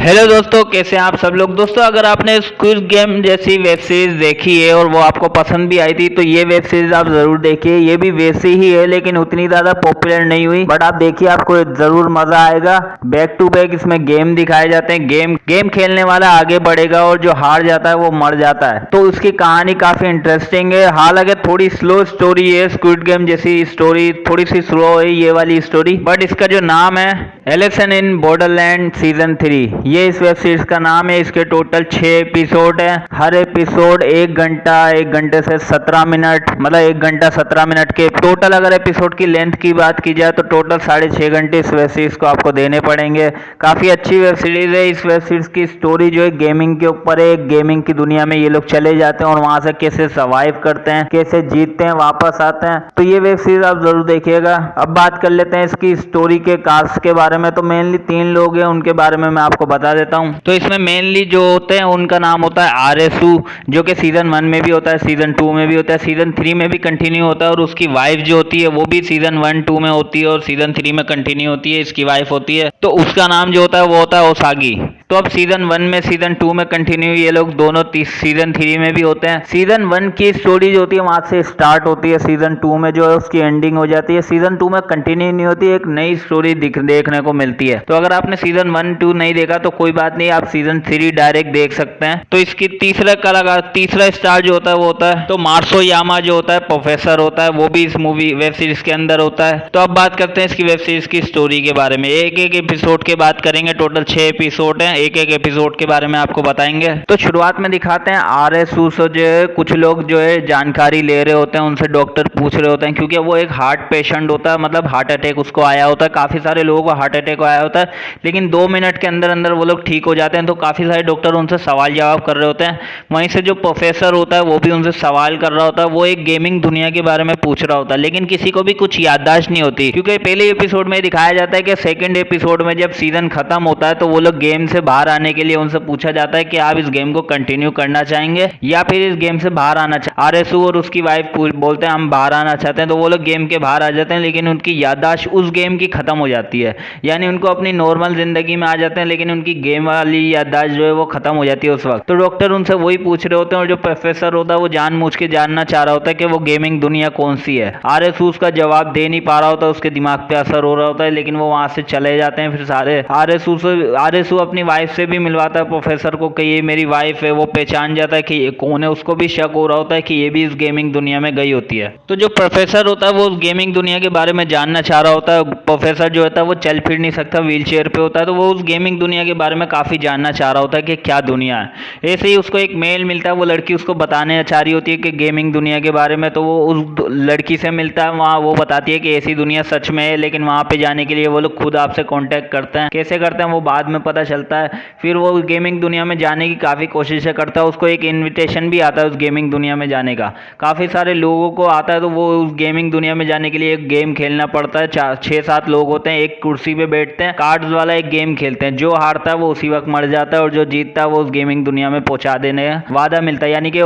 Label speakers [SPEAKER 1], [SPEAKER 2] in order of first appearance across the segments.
[SPEAKER 1] Hello दोस्तों, कैसे हैं आप सब लोग। दोस्तों, अगर आपने स्क्विड गेम जैसी वेब सीरीज देखी है और वो आपको पसंद भी आई थी तो ये वेब सीरीज आप जरूर देखिए। ये भी वैसी ही है लेकिन उतनी ज्यादा पॉपुलर नहीं हुई, बट आप देखिए आपको जरूर मजा आएगा। बैक टू बैक इसमें गेम दिखाए जाते हैं। गेम खेलने वाला आगे बढ़ेगा और जो हार जाता है वो मर जाता है। तो उसकी कहानी काफी इंटरेस्टिंग है। हालांकि थोड़ी स्लो स्टोरी है, स्क्विड गेम जैसी स्टोरी थोड़ी सी स्लो है ये वाली स्टोरी, बट इसका जो नाम है एलेक्शन इन बॉर्डरलैंड सीजन 3, ये इस वेब सीरीज का नाम है। इसके टोटल 6 एपिसोड हैं। हर एपिसोड 1 घंटे से 17 मिनट, मतलब 1 घंटा 17 मिनट के टोटल। अगर एपिसोड की लेंथ की बात की जाए तो टोटल 6.5 घंटे इस वेब सीरीज को आपको देने पड़ेंगे। काफी अच्छी वेब सीरीज है। इस वेब सीरीज की स्टोरी जो है गेमिंग के ऊपर है। गेमिंग की दुनिया में ये लोग चले जाते हैं और वहां से कैसे सर्वाइव करते हैं, कैसे जीतते हैं, वापस आते हैं। तो ये वेब सीरीज आप जरूर देखिएगा। अब बात कर लेते हैं इसकी स्टोरी के कास्ट के बारे में। तो मेनली 3 लोग हैं, उनके बारे में मैं आपको बता देता हूँ। तो इसमें मेनली जो होते हैं उनका नाम होता है आरएसू, जो कि सीजन 1 में भी होता है, सीजन 2 में भी होता है, सीजन 3 में भी कंटिन्यू होता है। और उसकी वाइफ जो होती है वो भी सीजन 1 2 में होती है और सीजन 3 में कंटिन्यू होती है, इसकी वाइफ होती है। तो उसका नाम जो होता है वो होता है ओसागी। तो अब सीजन 1 में, सीजन 2 में कंटिन्यू ये लोग दोनों सीजन 3 में भी होते हैं। सीजन 1 की स्टोरी जो होती है वहां से स्टार्ट होती है, सीजन 2 में जो है उसकी एंडिंग हो जाती है। सीजन 2 में कंटिन्यू नहीं होती, एक नई स्टोरी देखने को मिलती है। तो अगर आपने सीजन 1 2 नहीं देखा तो कोई बात नहीं, आप सीजन 3 डायरेक्ट देख सकते हैं। तो इसकी तीसरा स्टार जो होता है वो होता है तो मार्सो यामा, जो होता है प्रोफेसर होता है, वो भी इस मूवी वेब सीरीज के अंदर होता है। तो अब बात करते हैं इसकी वेब सीरीज की स्टोरी के बारे में। एक एक एपिसोड की बात करेंगे। टोटल 6 एपिसोड हैं, एक एक एपिसोड के बारे में आपको बताएंगे। तो शुरुआत में दिखाते हैं आरएसू से जो है कुछ लोग जो है जानकारी ले रहे होते हैं, उनसे डॉक्टर पूछ रहे होते हैं, क्योंकि वो एक हार्ट पेशेंट होता है, मतलब हार्ट अटैक उसको आया होता है। काफी सारे लोगों को हार्ट अटैक आया होता है लेकिन 2 मिनट के अंदर अंदर वो लोग ठीक हो जाते हैं। तो काफी सारे डॉक्टर उनसे सवाल जवाब कर रहे होते हैं। वहीं से जो प्रोफेसर होता है वो भी उनसे सवाल कर रहा होता है। वो एक गेमिंग दुनिया के बारे में पूछ रहा होता है लेकिन किसी को भी कुछ याददाश्त नहीं होती, क्योंकि पहले एपिसोड में दिखाया जाता है कि सेकंड एपिसोड में जब सीजन खत्म होता है तो वो लोग गेम से बाहर आने के लिए उनसे पूछा जाता है कि आप इस गेम को कंटिन्यू करना चाहेंगे या फिर इस गेम से बाहर आना चाहते। आरएसू और उसकी वाइफ बोलते हैं हम बाहर आना चाहते हैं। तो वो लोग गेम के बाहर आ जाते हैं लेकिन उनकी याददाश्त उस गेम की खत्म हो जाती है, यानी उनको अपनी नॉर्मल जिंदगी में आ जाते हैं लेकिन उनकी गेम वाली याददाश्त जो है वो खत्म हो जाती है उस वक्त। तो डॉक्टर उनसे वही पूछ रहे होते हैं और जो प्रोफेसर होता है वो जानबूझ के जानना चाह रहा होता है कि वो गेमिंग दुनिया कौन सी है। आरएसू उसका जवाब दे नहीं पा रहा होता, उसके दिमाग पे असर हो रहा होता है, लेकिन वो वहां से चले जाते हैं। फिर सारे आरएसू अपनी वाइफ से भी मिलवाता है प्रोफेसर को कि ये मेरी वाइफ है। वो पहचान जाता है कि ये कौन है, उसको भी शक हो रहा होता है कि ये भी इस गेमिंग दुनिया में गई होती है। तो जो प्रोफेसर होता है वो उस गेमिंग दुनिया के बारे में जानना चाह रहा होता है। प्रोफेसर जो होता है वो चल फिर नहीं सकता, व्हील चेयर पे होता है। तो वो उस गेमिंग दुनिया के बारे में काफी जानना चाह रहा होता है कि क्या दुनिया है। ऐसे ही उसको एक मेल मिलता है, वो लड़की उसको बताने चाह रही होती है कि गेमिंग दुनिया के बारे में। तो वो उस लड़की से मिलता है, वहाँ वो बताती है कि ऐसी दुनिया सच में है, लेकिन वहाँ पे जाने के लिए वो लोग खुद आपसे कांटेक्ट करते हैं। कैसे करते हैं वो बाद में पता चलता है। फिर वो गेमिंग दुनिया में जाने की काफ़ी कोशिशें करता है। उसको एक इन्विटेशन भी आता है उस गेमिंग दुनिया में जाने का, काफ़ी सारे लोगों को आता है। तो वो उस गेमिंग दुनिया में जाने के लिए एक गेम खेलना पड़ता है। 6-7 लोग होते हैं, एक कुर्सी पे बैठते हैं, कार्ड्स वाला एक गेम खेलते हैं। जो हारता है वो उसी वक्त मर जाता है और जो जीतता है वो उस गेमिंग दुनिया में पहुंचा देने का वादा मिलता है, यानी कि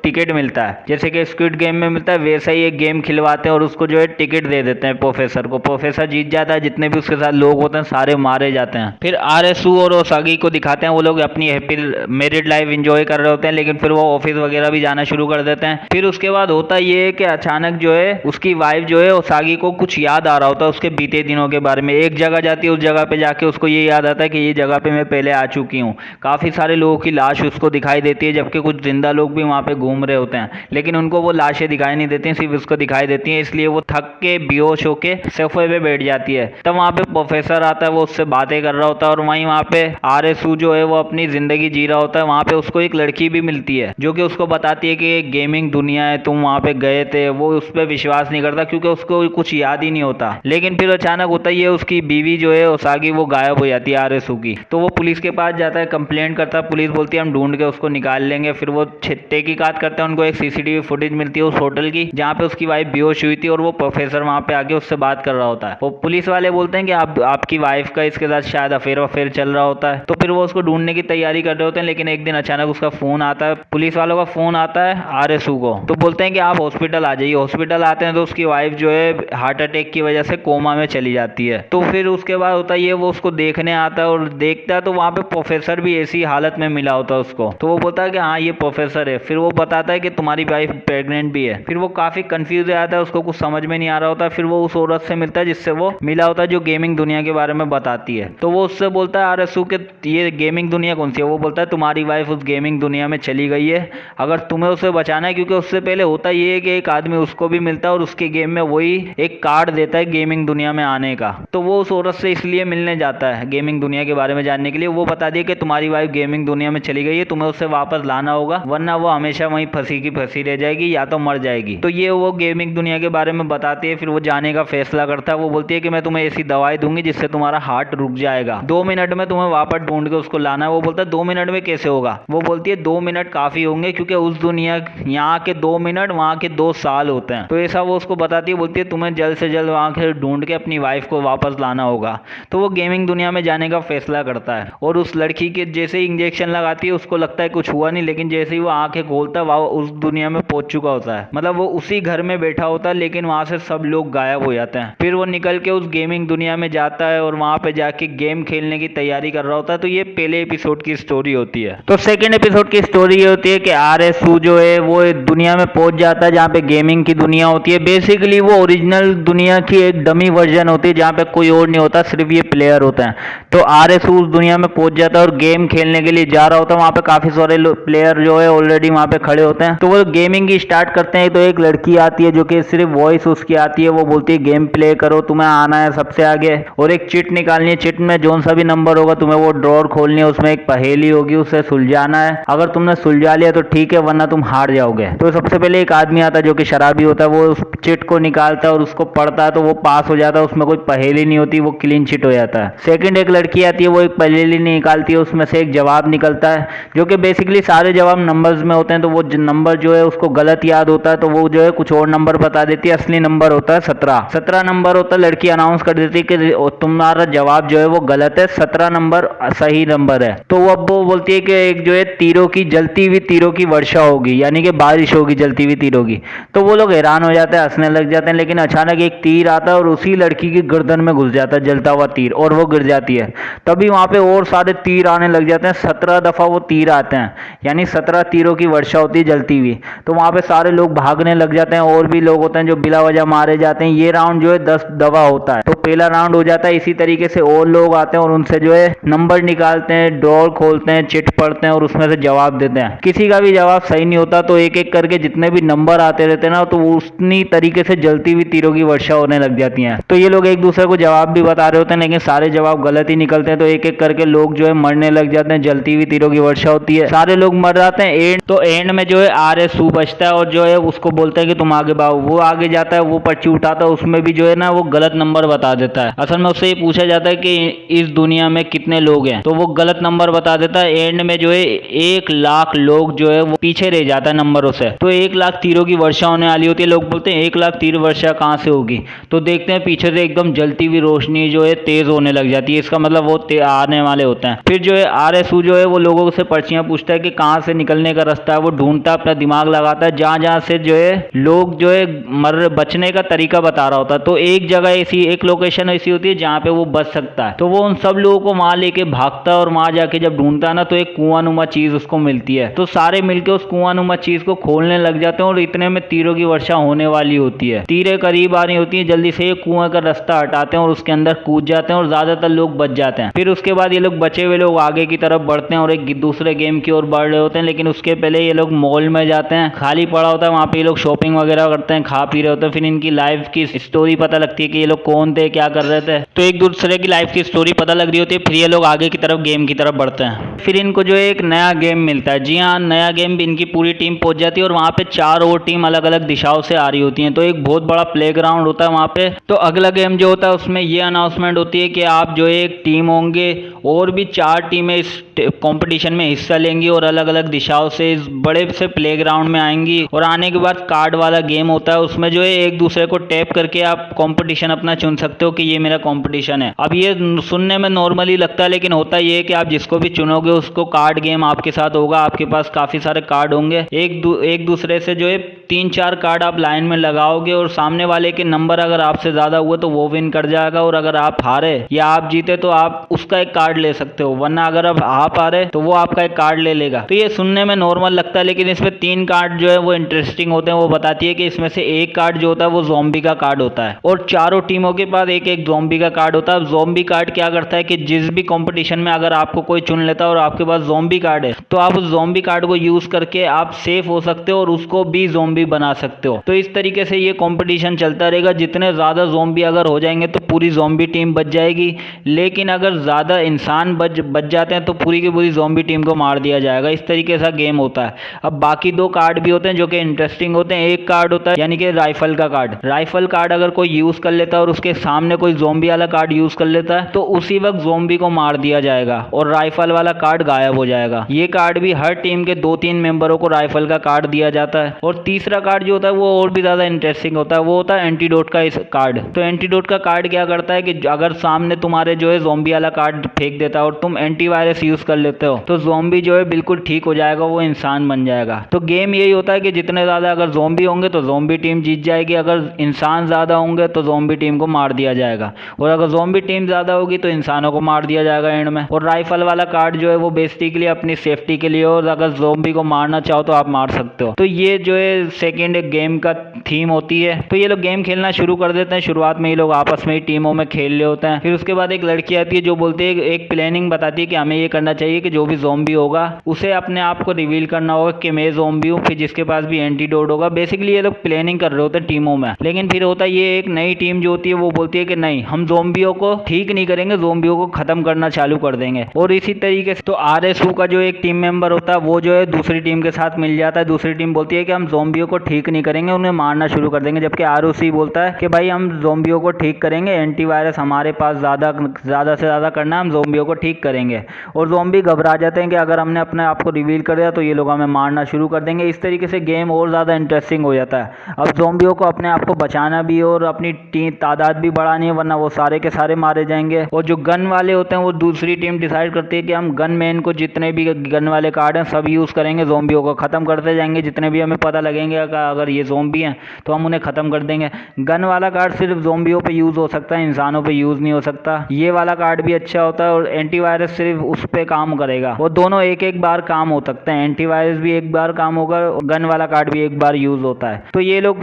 [SPEAKER 1] टिकट मिलता है। जैसे कि स्क्विड गेम में मिलता है वैसा ही एक गेम खिलवाते हैं और उसको जो है टिकट दे देते हैं प्रोफेसर को। प्रोफेसर जीत जाता है, जितने भी उसके साथ लोग होते हैं सारे मारे जाते हैं। फिर आरएसू और ओसागी को दिखाते हैं, वो लोग अपनी हैप्पी मैरिड लाइफ एंजॉय कर रहे होते हैं, लेकिन फिर वो ऑफिस वगैरह भी जाना शुरू कर देते हैं। फिर उसके बाद होता ये है कि अचानक जो है उसकी वाइफ जो है ओसागी को कुछ याद आ रहा होता है उसके बीते दिनों के बारे में। एक जगह जाती है, उस जगह पे जाके उसको ये याद आता है कि ये जगह पे मैं पहले आ चुकी हूँ। काफी सारे लोगों की लाश उसको दिखाई देती है, जबकि कुछ जिंदा लोग भी वहाँ पे घूम रहे होते हैं, लेकिन उनको वो लाशें दिखाई नहीं देती, सिर्फ उसको दिखाई देती हैं। इसलिए वो थक के बेहोश होके सोफे पे बैठ जाती है। तब वहाँ पे प्रोफेसर आता है, वो उससे बातें कर रहा होता है और वहीं वहाँ पे आरएसू जो है वो अपनी जिंदगी जी रहा होता है। वहाँ पे उसको एक लड़की भी मिलती है जो कि उसको बताती है कि एक गेमिंग दुनिया है, तुम वहाँ पे गए थे। वो उस पर विश्वास नहीं करता क्योंकि उसको कुछ याद ही नहीं होता। लेकिन फिर अचानक होता ही है उसकी बीवी जो है ओसागी वो गायब हो जाती है आरएसू की। तो वो पुलिस के पास जाता है, कंप्लेंट करता है। पुलिस बोलती है हम ढूंढ के उसको निकाल लेंगे। फिर वो तहकीकात करते हैं, उनको एक सीसीटीवी फुटेज मिलती है उस होटल की जहाँ पे उसकी वाइफ बेहोश हुई थी और वो प्रोफेसर वहाँ पे आके उससे बात कर रहा होता है। वो पुलिस वाले बोलते हैं कि आपकी वाइफ का इसके साथ शायद अफेयर चल रहा होता है। तो फिर वो उसको ढूंढने की तैयारी कर रहे होते हैं, लेकिन एक दिन अचानक उसका फोन आता है, पुलिस वालों का फोन आता है आरएसू को। तो बोलते हैं कि आप हॉस्पिटल आ जाइए। हॉस्पिटल आते हैं तो उसकी वाइफ जो है हार्ट अटैक की वजह से कोमा में चली जाती है। तो फिर उसके बाद होता है ये, वो उसको देखने आता है और देखता है तो वहाँ पे प्रोफेसर भी ऐसी हालत में मिला होता है उसको। तो वो बोलता है कि हाँ ये प्रोफेसर है। फिर वो बताता है कि तुम्हारी वाइफ प्रेग्नेंट भी है। फिर वो काफी कंफ्यूज हो जाता है, उसको कुछ समझ में नहीं आ रहा होता। फिर वो उस औरत से मिलता है जिससे वो मिला होता है, जो गेमिंग दुनिया के बारे में बताती है। तो वो उससे बोलता है आरएसू के ये गेमिंग दुनिया कौन सी है। वो बोलता है तुम्हारी वाइफ उस गेमिंग दुनिया में चली गई है, अगर तुम्हें उसे बचाना है। क्योंकि उससे पहले होता ये है कि एक आदमी उसको भी मिलता है और उसके गेम में वही एक कार्ड देता है गेमिंग दुनिया में आने का। तो वो उस औरत से इसलिए मिलने जाता है गेमिंग दुनिया के बारे में जानने के लिए। वो बता दिए कि तुम्हारी वाइफ गेमिंग दुनिया में चली गई है, तुम्हें उससे वापस लाना होगा, वरना वो हमेशा वहीं फंसी की फंसी रह जाएगी या तो मर जाएगी। तो ये वो गेमिंग दुनिया के बारे में बताती है। फिर वो जाने का फैसला करता है। वो बोलती है कि मैं तुम्हें ऐसी दवाई दूंगी जिससे तुम्हारा हार्ट रुक जाएगा, 2 मिनट में तुम्हें वापस ढूंढ के उसको लाना है। वो बोलता है 2 मिनट में कैसे होगा। वो बोलती है 2 मिनट काफी होंगे, क्योंकि उस दुनिया यहाँ के 2 मिनट वहाँ के 2 साल होते हैं। तो ऐसा वो उसको बताती है। बोलती है तुम्हें जल्द से जल्द वहाँ से ढूंढ के अपनी वाइफ को वापस लाना होगा। तो वो गेमिंग दुनिया में जाने का फैसला करता है और उस लड़की के जैसे ही इंजेक्शन लगाती है उसको लगता है कुछ हुआ नहीं, लेकिन जैसे ही वो आंखें खोलता है वो उस दुनिया में पहुंच चुका होता है। मतलब वो उसी घर में बैठा होता है, लेकिन वहां से सब लोग गायब हो जाते हैं। फिर वो निकल के उस गेमिंग दुनिया में जाता है और वहां पे जाके गेम खेलने की तैयारी कर रहा होता है। तो ये पहले एपिसोड की स्टोरी होती है। तो सेकेंड एपिसोड की स्टोरी ये होती है कि आरएसू जो है वो दुनिया में पहुंच जाता है जहाँ पे गेमिंग की दुनिया होती है। बेसिकली वो ओरिजिनल दुनिया की एक डमी वर्जन होती है जहाँ पे कोई और नहीं होता, सिर्फ ये प्लेयर होता है। तो आरएसू उस दुनिया में पहुंच जाता है और गेम खेलने के लिए जा रहा होता है। वहाँ पे काफी सारे प्लेयर जो है ऑलरेडी वहाँ पे खड़े होते हैं। तो वो गेमिंग की स्टार्ट करते हैं। तो एक लड़की आती है जो कि सिर्फ वॉइस उसकी आती है। वो बोलती है गेम प्ले करो, तुम्हें आना है सबसे आगे और एक चिट निकालनी है। चिट में जो सा भी नंबर होगा तुम्हें वो ड्रॉर खोलनी है, उसमें एक पहेली होगी, उसे सुलझाना है। अगर तुमने सुलझा लिया तो ठीक है, वरना तुम हार जाओगे। तो सबसे पहले एक आदमी आता है जो कि शराबी होता है। वो उस चिट को निकालता है और उसको पढ़ता है तो वो पास हो जाता है। उसमें कोई पहेली नहीं होती, वो क्लीन चिट हो जाता है। सेकंड एक लड़की आती है, वो एक पहेली निकालती है, उसमें से एक जवाब निकलता है जो कि बेसिकली सारे जवाब नंबर्स में होते हैं। तो वो नंबर जो है उसको गलत याद होता है, तो वो जो है कुछ और नंबर बता देती है। असली नंबर होता है 17 नंबर होता है। लड़की अनाउंस कर देती है कि तुम्हारा जवाब जो है वो गलत है, 17 नंबर सही नंबर है। तो वो अब वो बोलती है कि एक जो है तीरों की जलती हुई तीरों की वर्षा होगी, यानी कि बारिश होगी जलती हुई तीरों की। तो वो लोग हैरान हो जाते हैं, हंसने लग जाते हैं। लेकिन अचानक एक तीर आता है और उसी लड़की की गर्दन में घुस जाता है जलता हुआ तीर, और वो गिर जाती है। तभी वहां पे और सारे तीर आने लग जाते हैं। 17 दफा वो तीर आते हैं, यानी 17 तीरों की वर्षा होती है जलती हुई। तो वहां पे सारे लोग भागने लग जाते हैं, और भी लोग होते हैं जो बिला वजह मारे जाते हैं। ये राउंड जो है 10 दफा होता है। तो पहला राउंड हो जाता है। इसी तरीके से और लोग आते हैं और उनसे जो है नंबर निकालते हैं, ड्रॉर खोलते हैं, चिट पढ़ते हैं और उसमें से जवाब देते हैं। किसी का भी जवाब सही नहीं होता, तो एक एक करके जितने भी नंबर आते रहते हैं ना, तो उतनी तरीके से जलती हुई तीरों की वर्षा होने लग जाती है। तो ये लोग एक दूसरे को जवाब भी बता रहे होते हैं, लेकिन सारे जवाब गलत ही निकलते हैं। तो एक एक करके लोग जो है मरने लग जाते हैं, जलती हुई तीरों की वर्षा होती है, सारे लोग मर जाते हैं। एंड में जो है आरएसू बचता है और जो है उसको बोलता है कि तुम आगे भागो। वो आगे जाता है, वो पर्ची उठाता है, उसमें भी जो है ना वो गलत नंबर बता देता है। असल में उससे ये पूछा जाता है कि इस दुनिया में कितने लोग हैं, तो वो गलत नंबर बता देता है। एंड में जो है 1 लाख लोग जो है वो पीछे रह जाता है नंबरों से। तो 1 लाख तीरों की वर्षा होने वाली होती है। लोग बोलते हैं 1 लाख तीर वर्षा कहाँ से होगी, तो देखते हैं पीछे से एकदम जलती हुई रोशनी जो है तेज होने लग जाती है। इसका मतलब वो आने वाले होते हैं। फिर जो है आरएसू जो है वो लोगों से पर्चियां पूछता है कि कहाँ से निकलने का रास्ता है। वो ढूंढता, अपना दिमाग लगाता है, जहां जहां से जो है लोग जो है बचने का तरीका बता रहा होता है। तो एक जगह ऐसी, एक लोकेशन ऐसी होती है जहाँ पे वो बच सकता है। तो वो उन सब लोगों को वहां लेके भागता है और वहां जाके जब ढूंढता है ना, तो एक कुआंनुमा चीज उसको मिलती है। तो सारे मिलके उस कुआंनुमा चीज को खोलने लग जाते हैं और इतने में तीरों की वर्षा होने वाली होती है। तीरें करीब आ रही होती है, जल्दी से कुआं का रास्ता हटाते हैं और उसके अंदर कूद जाते हैं और ज्यादातर लोग बच जाते हैं। फिर उसके बाद ये लोग बचे हुए लोग आगे की तरफ बढ़ते हैं और एक दूसरे गेम की ओर बढ़ रहे होते हैं। लेकिन उसके पहले ये लोग मॉल में जाते हैं, खाली पड़ा होता है, वहाँ पे ये लोग शॉपिंग वगैरह करते हैं, खा पी रहे होते हैं। फिर इनकी लाइफ की स्टोरी पता लगती है कि ये लोग कौन थे, क्या कर रहे थे। तो एक दूसरे की लाइफ की स्टोरी पता लग रही होती है। फिर ये लोग आगे की तरफ गेम की तरफ बढ़ते हैं। फिर इनको जो है एक नया गेम मिलता है। जी हाँ, नया गेम भी इनकी पूरी टीम पहुंच जाती है और वहाँ पे 4 और टीम अलग अलग दिशाओं से आ रही होती है। तो एक बहुत बड़ा प्लेग्राउंड होता है वहाँ पे। तो अगला गेम जो होता है उसमें ये अनाउंसमेंट होती है कि आप जो है एक टीम होंगे और भी 4 टीमें इस कंपटीशन में हिस्सा लेंगी और अलग अलग दिशाओं से इस बड़े से प्लेग्राउंड में आएंगी। और आने के बाद कार्ड वाला गेम होता है, उसमें जो है एक दूसरे को टैप करके आप कंपटीशन अपना चुन सकते हो कि ये मेरा कंपटीशन है। अब ये सुनने में नॉर्मली लगता है, लेकिन होता ये है कि आप जिसको भी चुनोगे उसको कार्ड गेम आपके साथ होगा, आपके पास काफ़ी सारे कार्ड होंगे, एक दूसरे से जो है 3-4 कार्ड आप लाइन में लगाओगे और सामने वाले के नंबर अगर आपसे ज़्यादा हुए तो वो विन कर जाएगा, और अगर आप हारे या आप जीते तो आप उसका एक कार्ड ले सकते हो, वरना अगर आप हारे तो वो आपका एक कार्ड ले लेगा। तो ये सुनने में नॉर्मल लगता है, लेकिन इसमें 3 कार्ड जो है वो इंटरेस्टिंग होते हैं। वो बताती है कि इसमें से एक कार्ड जो होता है वो ज़ॉम्बी का कार्ड होता है, और चारों टीमों के पास एक एक ज़ॉम्बी का कार्ड होता है। ज़ॉम्बी कार्ड क्या करता है कि जिस भी कंपटीशन में अगर आपको कोई चुन लेता है और आपके पास ज़ॉम्बी कार्ड है, तो आप उस ज़ॉम्बी कार्ड को यूज़ करके आप सेफ हो सकते हो और उसको भी ज़ॉम्बी बना सकते हो। तो इस तरीके से ये कंपटीशन चलता रहेगा। जितने ज़्यादा ज़ॉम्बी अगर हो जाएंगे तो पूरी ज़ॉम्बी टीम बच जाएगी, लेकिन अगर ज़्यादा इंसान बच जाते हैं तो पूरी की पूरी ज़ॉम्बी टीम को मार दिया जाएगा। इस तरीके से गेम होता है। अब बाकी 2 कार्ड भी होते हैं जो कि इंटरेस्टिंग होते हैं। एक कार्ड होता है यानी कि राइफल का कार्ड। राइफल कार्ड अगर कोई यूज़ कर लेता है और उसके सामने कोई ज़ॉम्बी वाला कार्ड यूज़ कर लेता है तो उसी वक्त ज़ॉम्बी को मार दिया जाएगा और राइफल वाला कार्ड गायब हो जाएगा। ये कार्ड भी हर टीम के 2-3 मेंबरों को राइफल का कार्ड दिया जाता है। और तीसरा कार्ड जो होता है वो और भी ज़्यादा इंटरेस्टिंग होता है, वो होता है एंटीडोट का इस कार्ड। तो एंटीडोट का कार्ड क्या करता है कि अगर सामने तुम्हारे जो है ज़ॉम्बी वाला कार्ड फेंक देता है और तुम एंटीवायरस यूज़ कर लेते हो तो ज़ॉम्बी जो है बिल्कुल ठीक हो जाएगा, वो इंसान बन जाएगा। तो गेम यही होता है कि जितने ज़्यादा अगर ज़ॉम्बी होंगे तो ज़ॉम्बी टीम जीत जाएगी, अगर इंसान ज़्यादा होंगे तो ज़ॉम्बी टीम को मार दिया जाएगा, और अगर ज़ॉम्बी टीम ज़्यादा होगी तो इंसानों को मार दिया जाएगा एंड में। और राइफल वाला कार्ड जो है वो बेसिकली अपनी सेफ्टी के लिए, और अगर ज़ॉम्बी को मारना चाहो तो आप मार सकते हो। तो ये जो है सेकेंड गेम का थीम होती है। तो ये लोग गेम खेलना शुरू कर देते हैं। शुरुआत में ये लोग आपस में ही टीमों में खेल रहे होते हैं। फिर उसके बाद एक लड़की आती है जो बोलती है, एक प्लानिंग बताती है कि हमें ये करना चाहिए कि जो भी ज़ॉम्बी होगा उसे अपने आप को रिवील करना होगा कि मैं ज़ॉम्बी हूँ, फिर जिसके पास भी एंटीडोट होगा। बेसिकली ये लोग प्लानिंग कर रहे होते हैं टीमों में। लेकिन फिर होता ये एक नई टीम जो होती है वो बोलती है कि नहीं, हम ज़ॉम्बियों को ठीक नहीं करेंगे, ज़ॉम्बियों को खत्म करना चालू कर देंगे। और इसी तरीके से तो RSU का जो एक टीम मेंबर होता है वो जो है दूसरी टीम के साथ मिल जाता है। दूसरी टीम बोलती है कि हम ज़ॉम्बियों को ठीक नहीं करेंगे, उन्हें मारना शुरू कर देंगे। जबकि ROC बोलता है कि भाई हम ज़ॉम्बियों को ठीक करेंगे, एंटीवायरस हमारे पास ज़्यादा से ज़्यादा करना है, हम ज़ॉम्बियों को ठीक करेंगे। और ज़ॉम्बी घबरा जाते हैं कि अगर हमने अपने आप को रिवील कर दिया तो ये लोग हमें मारना शुरू कर देंगे। इस तरीके से गेम और ज़्यादा इंटरेस्टिंग हो जाता है। अब ज़ॉम्बियों को अपने आप को बचाना भी और अपनी तादाद भी बढ़ानी है, वरना वो सारे के सारे मारे जाएंगे। और जो गन वाले होते हैं वो दूसरी टीम डिसाइड करती है कि हम गन मैन को जितने भी गन वाले कार्ड हैं सब यूज़ करेंगे, ज़ॉम्बियों को ख़त्म करते जाएंगे। जितने भी हमें पता लगेंगे अगर ये ज़ॉम्बी हैं तो हम उन्हें ख़त्म कर देंगे। गन वाला कार्ड सिर्फ ज़ॉम्बियों पे यूज़ हो सकता है, इंसानों पे यूज़ नहीं हो सकता। ये वाला कार्ड भी अच्छा होता है। और एंटीवायरस सिर्फ उस पर काम करेगा। वो दोनों एक एक बार काम हो सकते हैं, एंटीवायरस भी एक बार काम होगा, गन वाला कार्ड भी एक बार यूज़ होता है। तो ये लोग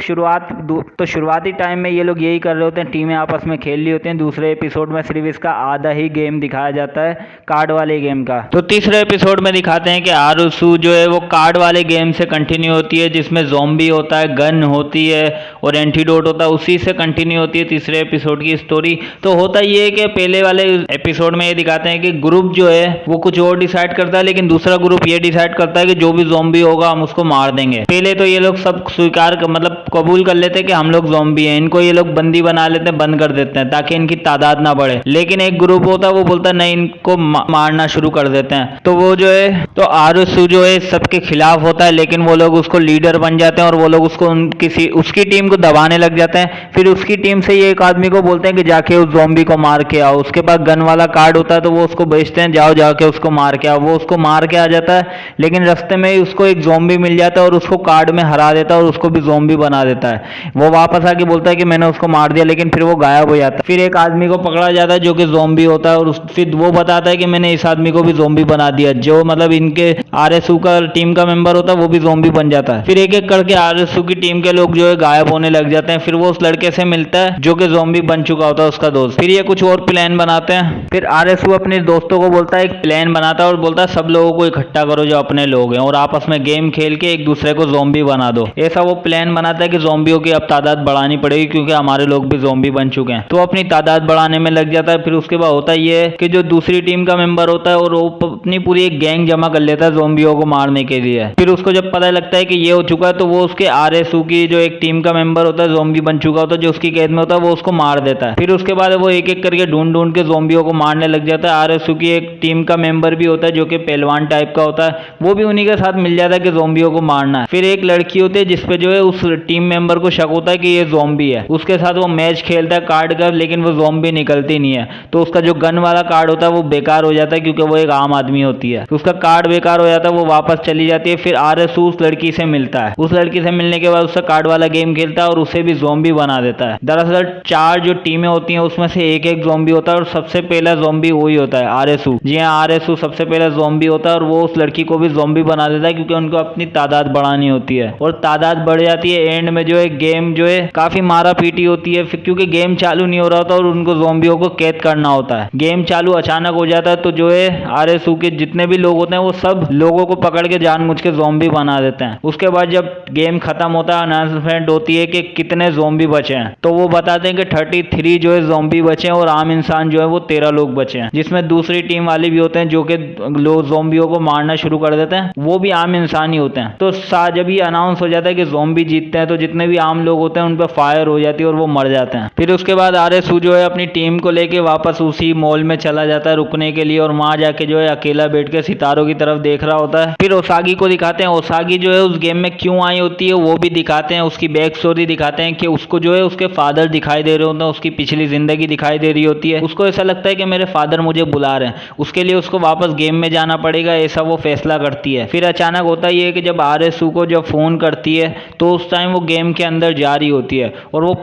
[SPEAKER 1] शुरुआती टाइम में ये लोग यही कर रहे होते हैं, टीमें आपस में खेल रही होती हैं। दूसरे एपिसोड में सिर्फ इसका आधा ही गेम दिखाया जाता है, कार्ड वाले गेम का। तो तीसरे एपिसोड में दिखाते हैं कि RSU जो है वो कार्ड वाले गेम से कंटिन्यू होती है, जिसमें ज़ॉम्बी होता है, गन होती है और एंटीडोट होता है, उसी से कंटिन्यू होती है तीसरे एपिसोड की स्टोरी। तो होता ये है कि पहले वाले एपिसोड में ये दिखाते हैं कि ग्रुप जो है वो कुछ और डिसाइड करता है, लेकिन दूसरा ग्रुप ये डिसाइड करता है कि जो भी ज़ॉम्बी होगा हम उसको मार देंगे। पहले तो ये लोग सब मतलब कबूल कर लेते हैं कि हम लोग ज़ॉम्बी हैं, इनको ये लोग बंदी बना लेते हैं, बंद कर देते हैं ताकि इनकी तादाद ना बढ़े। लेकिन एक ग्रुप होता है वो बोलता है नहीं, इनको मारना शुरू कर देते हैं। तो वो जो है तो RSU जो है सबके खिलाफ होता है, लेकिन वो लोग उसको लीडर बन जाते हैं और वो लोग उसको उसकी टीम को दबाने लग जाते हैं। फिर उसकी टीम से ये एक आदमी को बोलते हैं कि जाके उस ज़ॉम्बी को मार के आओ। उसके पास गन वाला कार्ड होता है तो वो उसको भेजते हैं, जाओ जाके उसको मार के आओ। वो उसको मार के आ जाता है, लेकिन रास्ते में ही उसको एक ज़ॉम्बी मिल जाता है और उसको कार्ड में हरा देता है और उसको भी ज़ॉम्बी बना देता है। वो वापस आके बोलता है कि मैंने उसको मार दिया, लेकिन फिर वो गायब हो जाता है। फिर एक आदमी को पकड़ा जाता है जो कि ज़ॉम्बी होता है और फिर वो बताता है कि मैंने इस आदमी को भी ज़ॉम्बी बना दिया। जो मतलब इनके RSU का टीम का मेंबर होता है वो भी ज़ॉम्बी बन जाता है। फिर एक एक करके RSU की टीम के लोग जो है गायब होने लग जाते हैं। फिर वो उस लड़के से मिलता है जो कि ज़ॉम्बी बन चुका होता है, उसका दोस्त। फिर ये कुछ और प्लान बनाते हैं। फिर RSU अपने दोस्तों को बोलता है, एक प्लान बनाता है और बोलता है सब लोगों को इकट्ठा करो जो अपने लोग हैं और आपस में गेम खेल के एक दूसरे को ज़ॉम्बी बना दो। ऐसा वो प्लान बनाता है कि ज़ॉम्बियों की अब तादाद बढ़ानी पड़ेगी क्योंकि हमारे लोग भी ज़ॉम्बी बन चुके हैं। तो अपनी तादाद बढ़ाने में लग जाता है। फिर उसके बाद होता ये है कि जो दूसरी टीम का मेंबर होता है और वो अपनी पूरी एक गैंग जमा कर लेता है ज़ॉम्बियों को मारने के लिए। फिर उसको जब पता लगता है कि ये हो चुका है तो वो उसके RSU की जो एक टीम का मेंबर होता है ज़ॉम्बी बन चुका होता है, जो उसकी कैद में होता है, वो उसको मार देता है। फिर उसके बाद वो एक एक करके ढूंढ के ज़ॉम्बियों को मारने लग जाता है। RSU की एक टीम का मेंबर भी होता है जो कि पहलवान टाइप का होता है, वो भी उन्हीं के साथ मिल जाता है कि ज़ॉम्बियों को मारना है। फिर एक लड़की होती है जिसपे जो है उस टीम मेंबर को शक होता है कि ये ज़ॉम्बी है। उसके साथ वो मैच खेलता है कार्ड का, लेकिन वो ज़ॉम्बी निकलती नहीं है। तो उसका जो गन वाला कार्ड कार्ड होता है वो बेकार हो जाता है क्योंकि वो एक आम आदमी होती है। उसका कार्ड बेकार हो जाता है, वो वापस चली जाती है। फिर आरएसू उस लड़की से मिलता है। उस लड़की से मिलने के बाद उसका कार्ड वाला गेम खेलता है और उसे भी ज़ॉम्बी बना देता है। दरअसल 4 जो टीमें होती हैं उसमें से एक एक ज़ॉम्बी होता है और सबसे पहला ज़ॉम्बी वही होता है, आरएसू। जी हाँ, आरएसू सबसे पहला ज़ॉम्बी होता है और वो उस लड़की को भी ज़ॉम्बी बना देता है क्योंकि उनको अपनी तादाद बढ़ानी होती है और तादाद बढ़ जाती है। एंड में जो है गेम जो है काफी मारा पीटी होती है क्योंकि गेम चालू नहीं हो रहा होता और उनको ज़ॉम्बियों को कैद करना होता है। गेम चालू अचानक हो जाता है तो जो है आरएसू के जितने भी लोग होते हैं वो सब लोगों को पकड़ के जानबूझ के ज़ॉम्बी बना देते हैं। उसके बाद जब गेम खत्म होता है अनाउंसमेंट होती है कि कितने ज़ॉम्बी बचे हैं, तो वो बताते हैं कि 33 जो है ज़ॉम्बी बचे हैं और आम इंसान जो है वो 13 लोग बचे हैं, जिसमें दूसरी टीम वाले भी होते हैं जो कि लोग ज़ॉम्बियों को मारना शुरू कर देते हैं, वो भी आम इंसान ही होते हैं। तो जब ये अनाउंस हो जाता है कि ज़ॉम्बी जीतते हैं तो जितने भी आम लोग होते हैं उन पर फायर हो जाती है और वो मर जाते हैं। फिर उसके बाद आरएसू जो है अपनी टीम को लेके वापस उसी मॉल में चला जाता है रुकने के लिए और वहां जाके जो है अकेला बैठ के सितारों की तरफ देख रहा होता है। फिर ओसागी को दिखाते हैं, ओसागी जो है उस गेम में क्यों आई होती है वो भी दिखाते हैं, उसकी बैक स्टोरी दिखाते हैं कि उसको जो है उसके फादर दिखाई दे रहे होते हैं, उसकी पिछली जिंदगी दिखाई दे रही होती है। उसको ऐसा लगता है कि मेरे फादर मुझे बुला रहे हैं, उसके लिए उसको वापस गेम में जाना पड़ेगा, ऐसा वो फैसला करती है। फिर अचानक होता ही है कि जब आरएसू को जब फोन करती है तो उस टाइम वो गेम के अंदर जा रही होती है और वो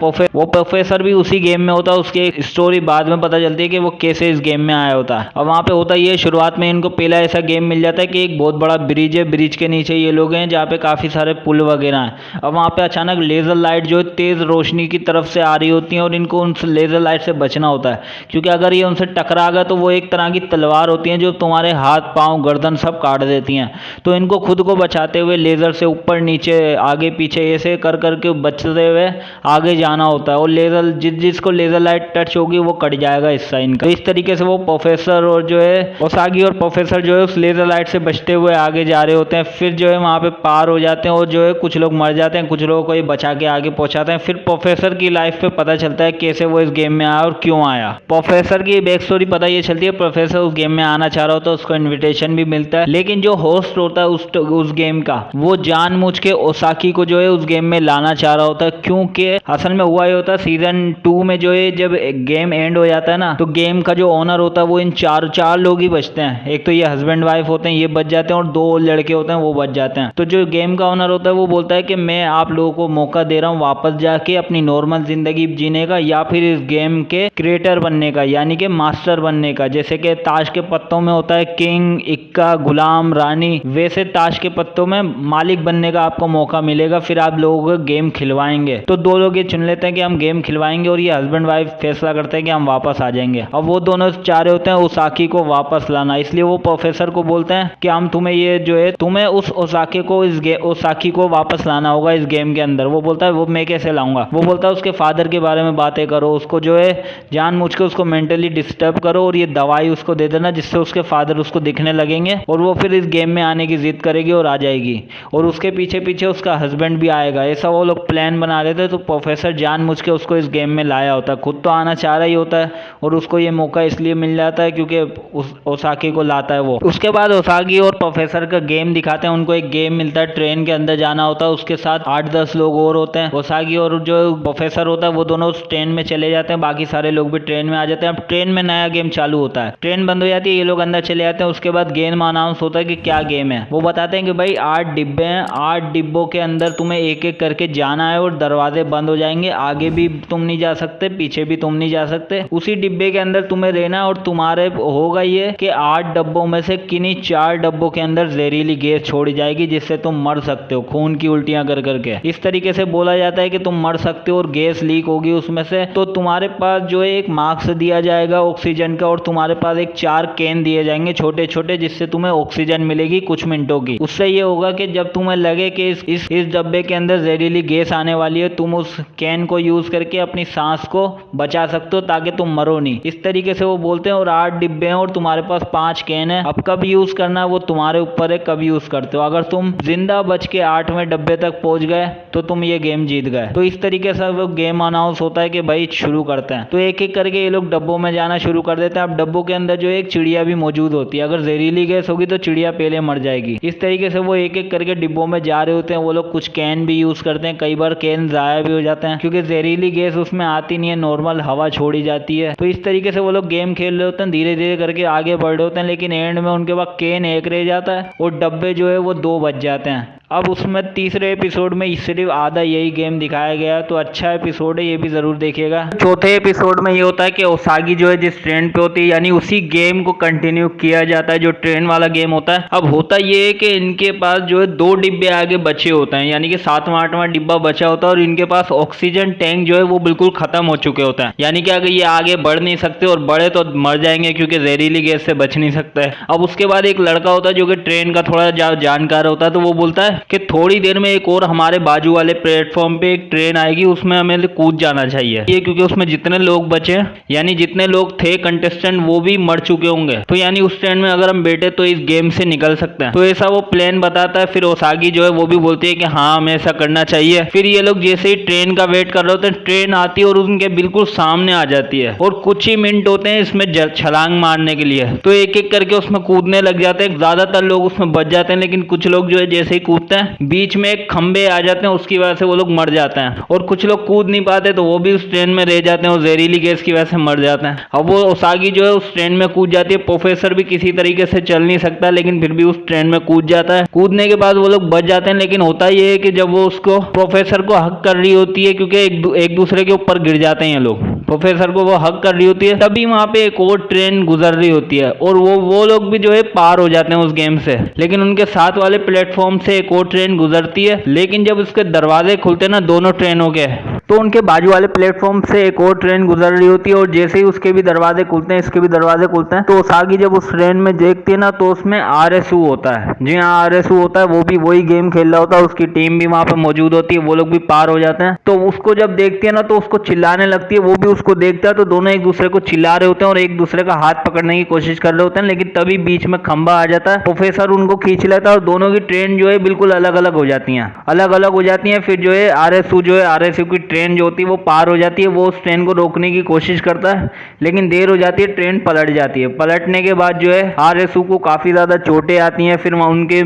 [SPEAKER 1] प्रोफेसर भी उसी गेम में होता है। उसकी स्टोरी बाद में पता चलती है कि वो कैसे इस गेम में आया होता है। और वहाँ पे होता ही है शुरुआत में इनको पहला ऐसा गेम मिल जाता है कि एक बहुत बड़ा ब्रिज है, ब्रिज के नीचे ये लोग हैं जहाँ पे काफी सारे पुल वगैरह हैं। अब वहाँ पे अचानक लेजर लाइट जो तेज रोशनी की तरफ से आ रही होती है और इनको उन लेजर लाइट से बचना होता है क्योंकि अगर ये उनसे टकरा गया तो वो एक तरह की तलवार होती है जो तुम्हारे हाथ पाँव गर्दन सब काट देती हैं। तो इनको खुद को बचाते हुए लेजर से ऊपर नीचे आगे पीछे ऐसे कर करके बचते हुए आगे जाना होता है और लेजर जिसको लेजर लाइट टच होगी वो कट जाएगा हिस्सा इनका। तो इस तरीके से वो प्रोफेसर और जो है ओसागी और प्रोफेसर जो है उस लेजर लाइट से बचते हुए आगे जा रहे होते हैं। फिर जो है वहाँ पे पार हो जाते हैं और जो है कुछ लोग मर जाते हैं, कुछ लोगों को ये बचा के आगे पहुंचाते हैं। फिर प्रोफेसर की लाइफ पे पता चलता है कैसे वो इस गेम में आया और क्यों आया। प्रोफेसर की बैक स्टोरी पता ये चलती है, प्रोफेसर उस गेम में आना चाह रहा होता है, उसको इन्विटेशन भी मिलता है, लेकिन जो होस्ट होता है उस गेम का वो जानबूझ के ओसाकी को जो है उस गेम में लाना चाह रहा होता है क्योंकि असल में हुआ ये होता है सीजन 2 में जो है जब गेम एंड हो जाता है ना तो गेम का जो ओनर होता है वो इन चार लोग ही बचते हैं। एक तो ये हस्बैंड वाइफ होते हैं, ये बच जाते हैं और 2 लड़के होते हैं वो बच जाते हैं। तो जो गेम का ओनर होता है वो बोलता है कि मैं आप लोगों को मौका दे रहा हूँ वापस जाके अपनी नॉर्मल जिंदगी जीने का या फिर इस गेम के क्रिएटर बनने का, यानी कि मास्टर बनने का। जैसे कि ताश के पत्तों में होता है किंग, इक्का, गुलाम, रानी, वैसे ताश के पत्तों में मालिक बनने का आपको मौका मिलेगा। फिर आप लोगों को गेम खिलवाएंगे। तो 2 लोग ये चुन लेते हैं कि हम गेम खिलवाएंगे और ये हस्बैंड वाइफ फैसला करते हैं कि हम वापस आ जाएंगे। अब वो दोनों चाह रहे होते हैं ओसाकी को वापस लाना, इसलिए वो प्रोफेसर को बोलते हैं कि हम तुम्हें ये जो है तुम्हें उस ओसाकी को वापस लाना होगा इस गेम के अंदर। वो बोलता है वो मैं कैसे लाऊंगा। वो बोलता है उसके फादर के बारे में बातें करो, उसको जो है जानबूझ के उसको मेंटली डिस्टर्ब करो और ये दवाई उसको दे देना जिससे उसके फादर उसको दिखने लगेंगे और वो फिर इस गेम में आने की जिद करेगी और आ जाएगी और उसके पीछे पीछे उसका हस्बैंड भी आएगा। ऐसा वो लोग प्लान बना रहे थे। तो प्रोफेसर जानबूझ के उसको इस गेम में लाया होता है, खुद तो आना चाह रहा ही होता है और उसको ये मौका इसलिए मिल जाता है क्योंकि उस ओसाकी को लाता है वो। उसके बाद ओसाकी और प्रोफेसर का गेम दिखाते हैं। उनको एक गेम मिलता है, ट्रेन के अंदर जाना होता है, उसके साथ 8-10 लोग और होते हैं। ओसाकी और जो प्रोफेसर होता है वो दोनों उस ट्रेन में चले जाते हैं, बाकी सारे लोग भी ट्रेन में आ जाते हैं। अब ट्रेन में नया गेम चालू होता है, ट्रेन बंद हो जाती है, ये लोग अंदर चले जाते हैं। उसके बाद गेम अनाउंस होता है कि क्या गेम है। वो बताते हैं कि भाई 8 डिब्बे हैं, 8 डिब्बों के अंदर तुम्हें एक एक करके जाना है और दरवाजे बंद हो जाएंगे, आगे भी तुम नहीं जा सकते, पीछे भी तुम नहीं जा सकते। उसी डिब्बे के अंदर तुम्हें रहना और तुम्हारे होगा ये कि 8 डब्बों में से किन्हीं 4 डब्बों के अंदर जहरीली गैस छोड़ी जाएगी जिससे तुम मर सकते हो, खून की उल्टियां कर करके। इस तरीके से बोला जाता है कि तुम मर सकते हो और गैस लीक होगी उसमें से। तो तुम्हारे पास जो है एक मास्क दिया जाएगा ऑक्सीजन का और तुम्हारे पास एक 4 कैन दिए जाएंगे छोटे छोटे, जिससे तुम्हें ऑक्सीजन मिलेगी कुछ मिनटों की। उससे ये होगा कि जब तुम्हें लगे कि इस डब्बे के अंदर जहरीली गैस आने वाली है, तुम उस कैन को यूज करके अपनी सांस को बचा सकते हो ताकि तुम मरो नहीं। इस तरीके से वो बोलते हैं। और 8 डिब्बे हैं और तुम्हारे पास 5 कैन है। अब कब यूज करना है वो तुम्हारे ऊपर है, कब यूज करते हो। अगर तुम जिंदा बच के 8वें डब्बे तक पहुंच गए तो तुम ये गेम जीत गए। तो इस तरीके से वो गेम अनाउंस होता है कि भाई शुरू करते हैं। तो एक एक करके ये लोग डब्बों में जाना शुरू कर देते हैं। अब डब्बों के अंदर जो एक चिड़िया भी मौजूद होती है, अगर जहरीली गैस होगी तो चिड़िया पहले मर जाएगी। इस तरीके से वो एक एक करके डिब्बों में जा रहे होते हैं। वो लोग कुछ कैन भी यूज करते हैं, कई बार कैन जाया भी हो जाते हैं क्योंकि जहरीली गैस उसमें आती नहीं है, नॉर्मल हवा छोड़ी जाती है। तो इस तरीके से वो लोग गेम खेल खेल रहे होते हैं, धीरे धीरे करके आगे बढ़ रहे होते हैं, लेकिन एंड में उनके पास केन एक रह जाता है और डब्बे जो है वो 2 बच जाते हैं। अब उसमें तीसरे एपिसोड में सिर्फ आधा यही गेम दिखाया गया, तो अच्छा एपिसोड है, ये भी जरूर देखिएगा। चौथे एपिसोड में ये होता है कि ओसागी जो है जिस ट्रेन पे होती है, यानी उसी गेम को कंटिन्यू किया जाता है जो ट्रेन वाला गेम होता है। अब होता ये है कि इनके पास जो है 2 डिब्बे आगे बचे होते हैं, यानी कि 7वां 8वां डिब्बा बचा होता है और इनके पास ऑक्सीजन टैंक जो है वो बिल्कुल खत्म हो चुके होते हैं, यानी कि अगर ये आगे बढ़ नहीं सकते और बढ़े तो मर जाएंगे क्योंकि जहरीली गैस से बच नहीं सकता है। अब उसके बाद एक लड़का होता है जो कि ट्रेन का थोड़ा जानकार होता है, तो वो बोलता है कि थोड़ी देर में एक और हमारे बाजू वाले प्लेटफॉर्म पे एक ट्रेन आएगी, उसमें हमें कूद जाना चाहिए, ये क्योंकि उसमें जितने लोग बचे यानी जितने लोग थे कंटेस्टेंट वो भी मर चुके होंगे, तो यानी उस ट्रेन में अगर हम बैठे तो इस गेम से निकल सकते हैं। तो ऐसा वो प्लान बताता है। फिर ओसागी जो है वो भी बोलती है कि हाँ हमें ऐसा करना चाहिए। फिर ये लोग जैसे ही ट्रेन का वेट कर रहे होते हैं, ट्रेन आती है और उनके बिल्कुल सामने आ जाती है और कुछ ही मिनट होते हैं इसमें छलांग मारने के लिए, तो एक एक करके उसमें कूदने लग जाते हैं। ज्यादातर लोग उसमें बच जाते हैं, लेकिन कुछ लोग जो है जैसे ही कूदते हैं बीच में एक खंबे आ जाते हैं, उसकी वजह से वो लोग मर जाते हैं। और कुछ लोग कूद नहीं पाते तो वो भी उस ट्रेन में रह जाते हैं और जहरीली गैस की वजह से मर जाते हैं। अब वो ओसागी जो है उस ट्रेन में कूद जाती है। प्रोफेसर भी किसी तरीके से चल नहीं सकता, लेकिन फिर भी उस ट्रेन में कूद जाता है। कूदने के बाद वो लोग बच जाते हैं, लेकिन होता ये है कि जब वो उसको प्रोफेसर को हक कर रही होती है, क्योंकि एक दूसरे के ऊपर गिर जाते हैं ये लोग, प्रोफेसर को वो हक कर रही होती है, तभी वहां पे एक और ट्रेन गुजर रही होती है और वो लोग भी जो है पार हो जाते हैं उस गेम से। लेकिन उनके साथ वाले प्लेटफॉर्म से एक और ट्रेन गुजरती है, लेकिन जब उसके दरवाजे खुलते हैं ना दोनों ट्रेनों के, तो उनके बाजू वाले प्लेटफॉर्म से एक और ट्रेन गुजर रही होती है और जैसे ही उसके भी दरवाजे खुलते हैं, इसके भी दरवाजे खुलते हैं, तो ओसागी जब उस ट्रेन में देखती है ना तो उसमें आरएसयू होता है। जी हाँ, आरएसयू होता है, वो भी वही गेम खेल रहा होता है, उसकी टीम भी वहां पे मौजूद होती है, वो लोग भी पार हो जाते हैं। तो उसको जब देखती है ना तो उसको चिल्लाने लगती है, वो भी उसको देखता है, तो दोनों एक दूसरे को चिल्ला रहे होते हैं और एक दूसरे का हाथ पकड़ने की कोशिश कर रहे होते हैं। लेकिन तभी बीच में खंबा आ जाता है, प्रोफेसर उनको खींच लेता है और दोनों की ट्रेन जो है बिल्कुल अलग अलग हो जाती है, अलग अलग हो जाती है। फिर जो है आरएसयू की ट्रेन जो होती है वो पार हो जाती है, वो उस ट्रेन को रोकने की कोशिश करता है, लेकिन देर हो जाती है, ट्रेन पलट जाती है। पलटने के बाद जो है आरएसयू को काफी ज्यादा चोटें आती हैं। फिर उनके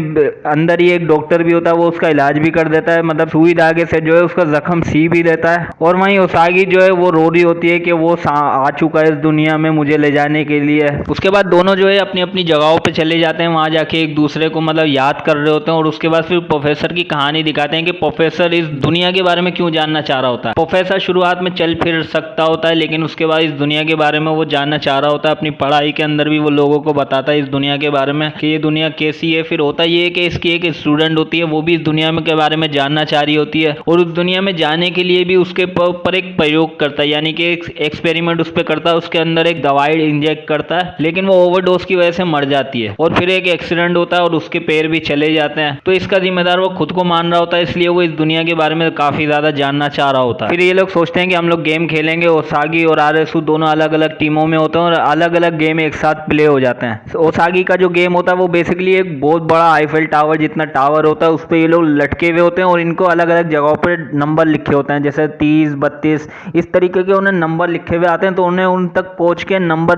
[SPEAKER 1] अंदर ही एक डॉक्टर भी होता है, वो उसका इलाज भी कर देता है, मतलब सुई धागे से जो है उसका जख्म सी भी देता है। और वहीं ओसागी जो है वो रो रही होती है कि वो आ चुका है इस दुनिया में मुझे ले जाने के लिए। उसके बाद दोनों जो है अपनी अपनी जगहों पे चले जाते हैं, वहां जाके एक दूसरे को मतलब याद कर रहे होते हैं। और उसके बाद फिर प्रोफेसर की कहानी दिखाते हैं कि प्रोफेसर इस दुनिया के बारे में क्यों जानना चाह रहा होता है। प्रोफेसर शुरुआत में चल फिर सकता होता है, लेकिन उसके बाद इस दुनिया के बारे में वो जानना चाह रहा होता है। अपनी पढ़ाई के अंदर भी वो लोगों को बताता है इस दुनिया के बारे में कि ये दुनिया कैसी है। फिर होता ये है कि इसकी एक स्टूडेंट होती है, वो भी इस दुनिया में के बारे में जानना चाह रही होती है और उस दुनिया में जाने के लिए भी उसके ऊपर एक प्रयोग करता है, यानी कि एक एक्सपेरिमेंट उस पर करता है, उसके अंदर एक दवाई इंजेक्ट करता है, लेकिन वो ओवरडोज की वजह से मर जाती है। और फिर एक एक्सीडेंट होता है और उसके पैर भी चले जाते हैं, तो इसका जिम्मेदार वो खुद को मान रहा होता है, इसलिए वो इस दुनिया के बारे में काफी ज्यादा जानना चाह रहा होता है। फिर ये लोग सोचते हैं कि हम लोग गेम खेलेंगे, ओसागी और आरएसयू दोनों अलग अलग टीमों में होते हैं और अलग अलग गेम एक साथ प्ले हो जाते हैं। ओसागी का जो गेम होता है वो बेसिकली एक बहुत बड़ा आईफेल टावर जितना टावर होता है, उस पर ये लोग लटके हुए होते हैं और इनको अलग अलग जगहों पर नंबर लिखे होते हैं, जैसे 30, 32 इस तरीके के उन्हें नंबर लिखे हुए आते हैं। तो उन्हें उन तक पहुंच के नंबर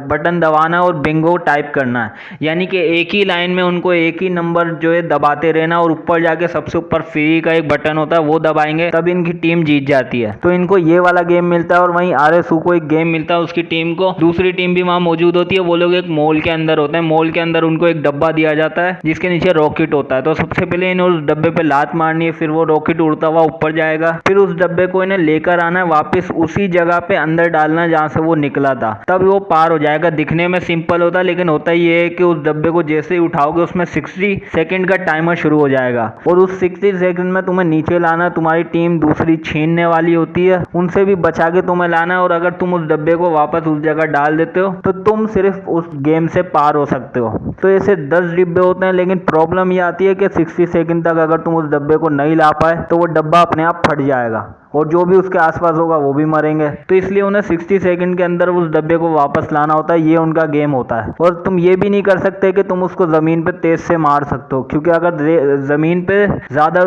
[SPEAKER 1] बटन दबाना और बिंगो टाइप करना है, यानी कि एक ही लाइन में उनको एक ही नंबर जो है दबाते रहना और ऊपर जाके सबसे ऊपर फ्री का एक बटन होता है वो दबाएंगे, तब इनकी टीम जीत जाती है। तो इनको ये वाला गेम मिलता है और वहीं आरएसयू को एक गेम मिलता है, उसकी टीम को दूसरी टीम भी वहां मौजूद होती है। वो लोग एक मॉल के अंदर होते हैं, मॉल के अंदर उनको एक डब्बा दिया जाता है जिसके नीचे रॉकेट होता है। तो सबसे पहले इन्हें उस डब्बे पे लात मारनी है, फिर वो रॉकेट उड़ता हुआ ऊपर जाएगा, फिर उस डब्बे को इन्हें लेकर आना है वापस उसी जगह पे अंदर डालना है जहां से वो निकला था, तब वो पार हो जाएगा। दिखने में सिंपल होता है, लेकिन होता ये है कि उस डब्बे को जैसे ही उठाओगे उसमें 60 सेकंड का टाइमर शुरू हो जाएगा और उस 60 सेकंड में तुम्हें नीचे लाना, तुम्हारी टीम दूसरी छीनने वाली होती है, उनसे भी बचा के तुम्हें लाना है। और अगर तुम उस डब्बे को वापस उस जगह डाल देते हो तो तुम सिर्फ उस गेम से पार हो सकते हो। तो ऐसे 10 डिब्बे होते हैं, लेकिन प्रॉब्लम ये आती है कि 60 सेकंड तक अगर तुम उस डब्बे को नहीं ला पाए तो वो डब्बा अपने आप फट जाएगा और जो भी उसके आसपास होगा वो भी मरेंगे। तो इसलिए उन्हें 60 सेकंड के अंदर उस डब्बे को वापस लाना होता है, ये उनका गेम होता है। और तुम ये भी नहीं कर सकते कि तुम उसको जमीन पे तेज से मार सकते हो, क्योंकि अगर जमीन पे ज्यादा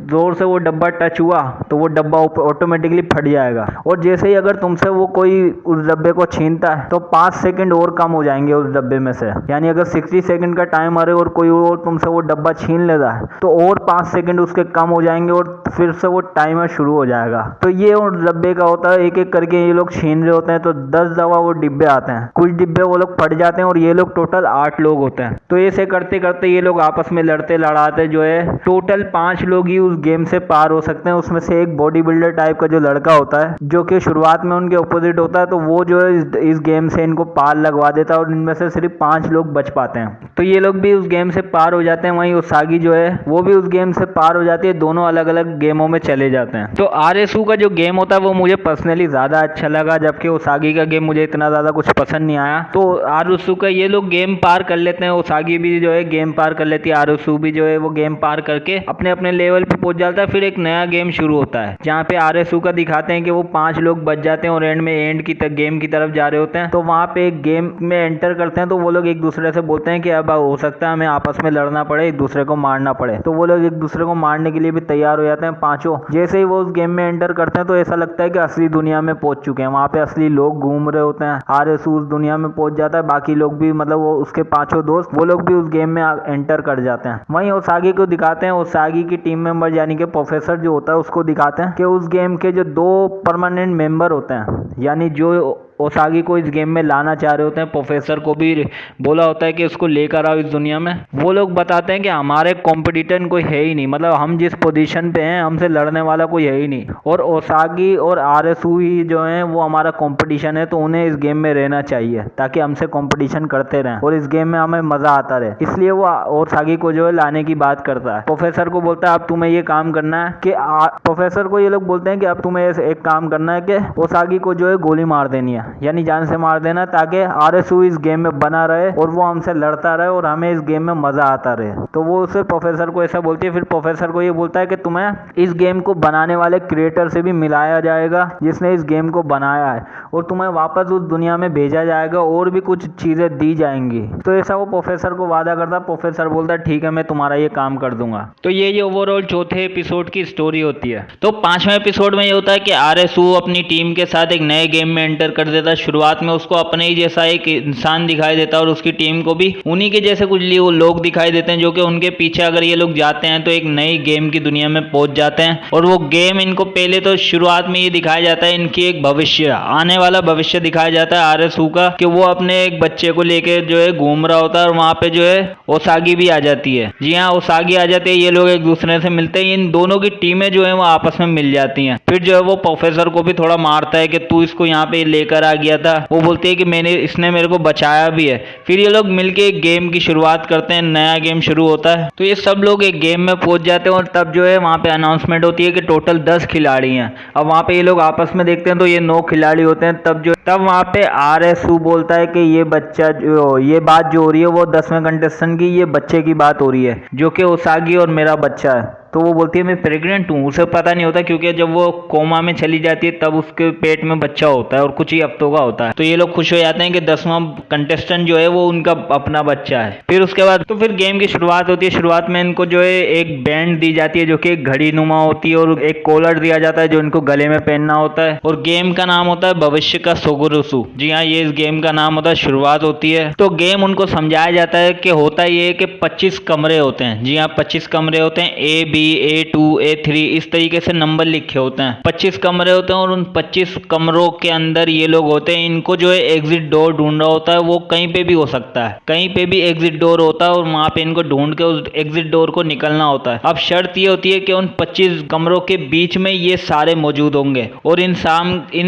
[SPEAKER 1] जोर से वो डब्बा टच हुआ तो वो डब्बा ऑटोमेटिकली फट जाएगा। और जैसे ही अगर तुमसे वो कोई उस डब्बे को छीनता है तो 5 सेकंड और कम हो जाएंगे उस डब्बे में से, यानी अगर 60 सेकंड का टाइमर है और कोई और तुमसे वो डब्बा छीन लेता है तो और 5 सेकंड उसके कम हो जाएंगे और फिर से वो टाइमर शुरू हो जाएगा। का। तो ये उन डब्बे का होता है, एक एक करके ये लोग छीन रहे होते हैं। तो 10 दफा वो डिब्बे आते हैं, कुछ डिब्बे वो लोग फट जाते हैं और ये लोग टोटल 8 लोग होते हैं। तो ऐसे करते करते ये लोग आपस में लड़ते लड़ाते जो है टोटल 5 लोग ही उस गेम से पार हो सकते हैं। उसमें से एक बॉडी बिल्डर टाइप का जो लड़का होता है, जो कि शुरुआत में उनके ऑपोजिट होता है, तो वो जो है इस गेम से इनको पार लगवा देता है और इनमें से सिर्फ 5 लोग बच पाते हैं। तो ये लोग भी उस गेम से पार हो जाते हैं। वहीं उसागी जो है वो भी उस गेम से पार हो जाती है। दोनों अलग अलग गेमों में चले जाते हैं। तो आरएसयू का जो गेम होता है वो मुझे पर्सनली ज्यादा अच्छा लगा, जबकि उसागी का गेम मुझे इतना ज्यादा कुछ पसंद नहीं आया। तो आरएसयू का ये लोग गेम पार कर लेते हैं, उसागी भी जो है गेम पार कर लेती है, आरएसयू भी जो है वो गेम पार करके अपने अपने लेवल पे पहुंच जाता है। फिर एक नया गेम शुरू होता है जहाँ पे आरएसयू का दिखाते हैं कि वो 5 लोग बच जाते हैं और एंड की गेम की तरफ जा रहे होते हैं। तो वहाँ पे एक गेम में एंटर करते हैं। तो वो लोग एक दूसरे से बोलते हैं कि अब हो सकता है हमें आपस में लड़ना पड़े, एक दूसरे को मारना पड़े। तो वो लोग एक दूसरे को मारने के लिए भी तैयार हो जाते हैं पांचों। जैसे ही वो उस गेम में एंटर करते हैं तो ऐसा लगता है कि असली दुनिया में पहुंच चुके हैं, वहाँ पे असली लोग घूम रहे होते हैं। आरएसयू उस दुनिया में पहुंच जाता है, बाकी लोग भी मतलब वो उसके 5 दोस्त वो लोग भी उस गेम में एंटर कर जाते हैं। वहीं उसागी को दिखाते हैं, उसागी की टीम मेंबर यानी कि प्रोफेसर जो होता है उसको दिखाते हैं कि उस गेम के जो 2 परमानेंट मेंबर होते हैं, यानी जो उसागी को इस गेम में लाना चाह रहे होते हैं, प्रोफेसर को भी बोला होता है कि उसको लेकर आओ इस दुनिया में। वो लोग बताते हैं कि हमारे कॉम्पिटिटर कोई है ही नहीं, मतलब हम जिस पोजीशन पे हैं हमसे लड़ने वाला कोई है ही नहीं, और उसागी और आरएसयू ही जो है वो हमारा कंपटीशन है। तो उन्हें इस गेम में रहना चाहिए ताकि हमसे कंपटीशन करते रहें और इस गेम में हमें मजा आता रहे। इसलिए वो उसागी को जो है लाने की बात करता है। प्रोफेसर को बोलता है अब तुम्हें ये काम करना है कि प्रोफेसर को ये लोग बोलते हैं कि अब तुम्हें एक काम करना है कि उसागी को जो है गोली मार देनी है, यानी जान से मार देना, ताकि आरएसयू इस गेम में बना रहे और वो हमसे लड़ता रहे और हमें इस गेम में मजा आता रहे। तो वो उसे प्रोफेसर को ऐसा बोलती है। फिर प्रोफेसर को ये बोलता है कि तुम्हें इस गेम को बनाने वाले क्रिएटर से भी मिलाया जाएगा जिसने इस गेम को बनाया है, और तुम्हें वापस उस दुनिया में भेजा जाएगा और भी कुछ चीजें दी जाएंगी। तो ऐसा वो प्रोफेसर को वादा करता। प्रोफेसर बोलता है ठीक है मैं तुम्हारा ये काम कर दूंगा। तो ये ओवरऑल चौथे एपिसोड की स्टोरी होती है। तो 5वें एपिसोड में ये होता है कि आरएसयू अपनी टीम के साथ एक नए गेम में एंटर कर देता है। शुरुआत में उसको अपने ही जैसा एक इंसान दिखाई देता है और उसकी टीम को भी उन्हीं के जैसे कुछ लोग दिखाई देते हैं, जो कि उनके पीछे अगर ये लोग जाते हैं तो एक नई गेम की दुनिया में पहुंच जाते हैं। और वो गेम इनको पहले तो शुरुआत में ये दिखाया जाता है इनकी एक भविष्य, आने वाला भविष्य दिखाया जाता है आरएसयू का, कि वो अपने एक बच्चे को लेके जो है घूम रहा होता है और वहां पे जो है उसागी भी आ जाती है। जी हाँ, उसागी आ जाती है। ये लोग एक दूसरे से मिलते हैं, इन दोनों की टीमें जो है वो आपस में मिल जाती हैं। फिर जो है वो प्रोफेसर को भी थोड़ा मारता है कि तू इसको यहाँ पे लेकर आ गया था। वो बोलते हैं कि इसने मेरे को बचाया भी है। फिर ये लोग मिलके एक गेम की शुरुआत करते हैं, नया गेम शुरू होता है। तो ये सब लोग एक गेम में पहुंच जाते हैं और तब जो है वहां पे अनाउंसमेंट होती है कि टोटल 10 खिलाड़ी हैं। अब वहां पे ये लोग आपस में देखते हैं तो ये 9 खिलाड़ी होते हैं। तब वहां पे आरएसयू बोलता है कि ये बच्चा ये बात जो हो रही है वो 10वें कंटेस्टेंट की, ये बच्चे की बात हो रही है जो कि उसागी और मेरा बच्चा है। तो वो बोलती है मैं प्रेग्नेंट हूँ। उसे पता नहीं होता क्योंकि जब वो कोमा में चली जाती है तब उसके पेट में बच्चा होता है और कुछ ही हफ्तों का होता है। तो ये लोग खुश हो जाते हैं कि 10वां कंटेस्टेंट जो है वो उनका अपना बच्चा है। फिर उसके बाद तो फिर गेम की शुरुआत होती है। शुरुआत में इनको जो है एक बैंड दी जाती है जो कि एक घड़ी नुमा होती है और एक कॉलर दिया जाता है जो इनको गले में पहनना होता है, और गेम का नाम होता है भविष्य का सोगुरुसु। जी हाँ, ये इस गेम का नाम होता है। शुरुआत होती है तो गेम उनको समझाया जाता है कि होता ये है कि 25 कमरे होते हैं। जी हाँ, 25 कमरे होते हैं, A2 A3 इस तरीके से नंबर लिखे होते हैं। 25 कमरे होते हैं और उन 25 कमरों के अंदर ये लोग होते हैं। इनको जो है एग्जिट डोर ढूंढना होता है। वो कहीं पे भी हो सकता है, कहीं पे भी एग्जिट डोर होता है और वहां पे इनको ढूंढ के उस एग्जिट डोर को निकलना होता है। अब शर्त ये होती है कि उन 25 कमरों के बीच में ये सारे मौजूद होंगे और इन